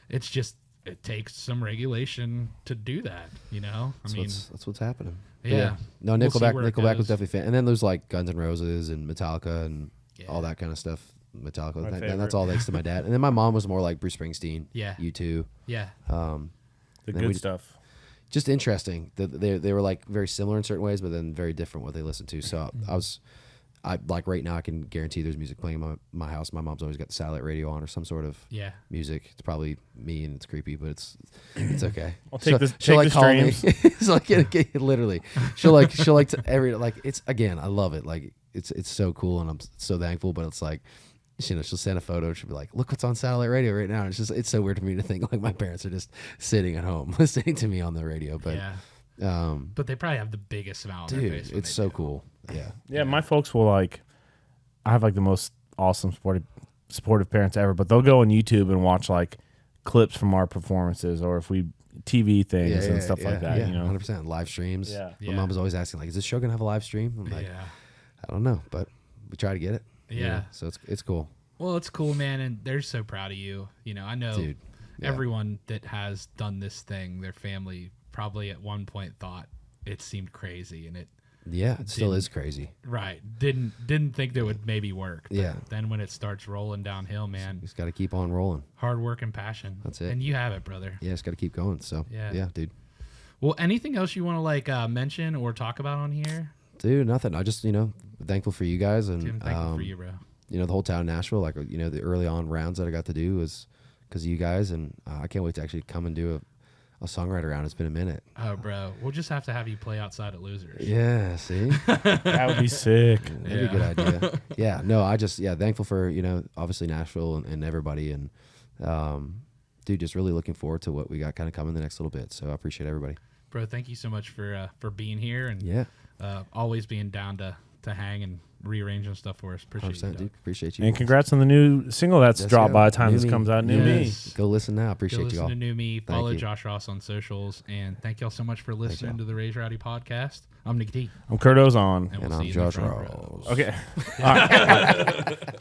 it's just it takes some regulation to do that. You know, That's what's happening. But Yeah. No, We'll see Nickelback. where it Nickelback was goes. definitely fan. And then there's like Guns N' Roses and Metallica and Yeah. all that kind of stuff. Metallica. My That's favorite. all thanks to my dad. And then my mom was more like Bruce Springsteen. Yeah. U2. yeah, The then good we- stuff. Just interesting that they were like very similar in certain ways, but then very different what they listened to. So I like right now I can guarantee there's music playing in my house. My mom's always got the satellite radio on or some sort of yeah. music. It's probably me and it's creepy, but it's okay. I'll take the call me. streams. It's like literally. She'll like to every like it's again. I love it. Like it's so cool and I'm so thankful. But it's like she'll send a photo. She'll be like, "Look what's on satellite radio right now." And it's so weird to me to think like my parents are just sitting at home listening to me on the radio. But Yeah. But they probably have the biggest smile on their dude, face. when it's they so do. cool. Yeah. Yeah, my folks will like. I have like the most awesome supportive parents ever, but they'll go on YouTube and watch like clips from our performances, or if we TV things and stuff like that. Yeah, You know, 100% live streams. Yeah. My mom was always asking like, "Is this show gonna have a live stream?" I'm like, Yeah. I don't know, but we try to get it. you Yeah. know? So it's cool, Well, it's cool, man, and they're so proud of you. You know, I know dude. Yeah. everyone that has done this thing, their family probably at one point thought it seemed crazy, and it Yeah, it still is crazy. didn't think that would maybe work. But Yeah. then when it starts rolling downhill, man, Just got to keep on rolling. hard work and passion. That's it. And you have it, brother. Yeah, just got to keep going. So Yeah. dude. Well, anything else you want to like mention or talk about on here? Dude, nothing. I just thankful for you guys and Tim, thankful for you, bro. the whole town of Nashville. Like the early on rounds that I got to do was because of you guys, and I can't wait to actually come and do a songwriter round. It's been a minute. Oh, bro, we'll just have to have you play outside at Losers. Yeah, see. that would be sick. That'd be a good idea. Yeah, no, I just thankful for obviously Nashville and everybody, and dude, just really looking forward to what we got kind of coming the next little bit. So I appreciate everybody. Bro, thank you so much for being here and Yeah, always being down to hang and rearranging stuff for us. Appreciate 100%, you, dude. dog. Appreciate you. And congrats on the new single that's Let's dropped go. by the time New this Me. comes out. New Yes. Me. Go listen now. Go Appreciate you listen all. to New Me. Follow you. Josh Ross on socials. And thank y'all so much for listening y'all. to the Raise Rowdy podcast. I'm Nicky T. I'm Kurt Ozan. And And we'll see I'm you in the Josh front row. Ross. Okay. All right.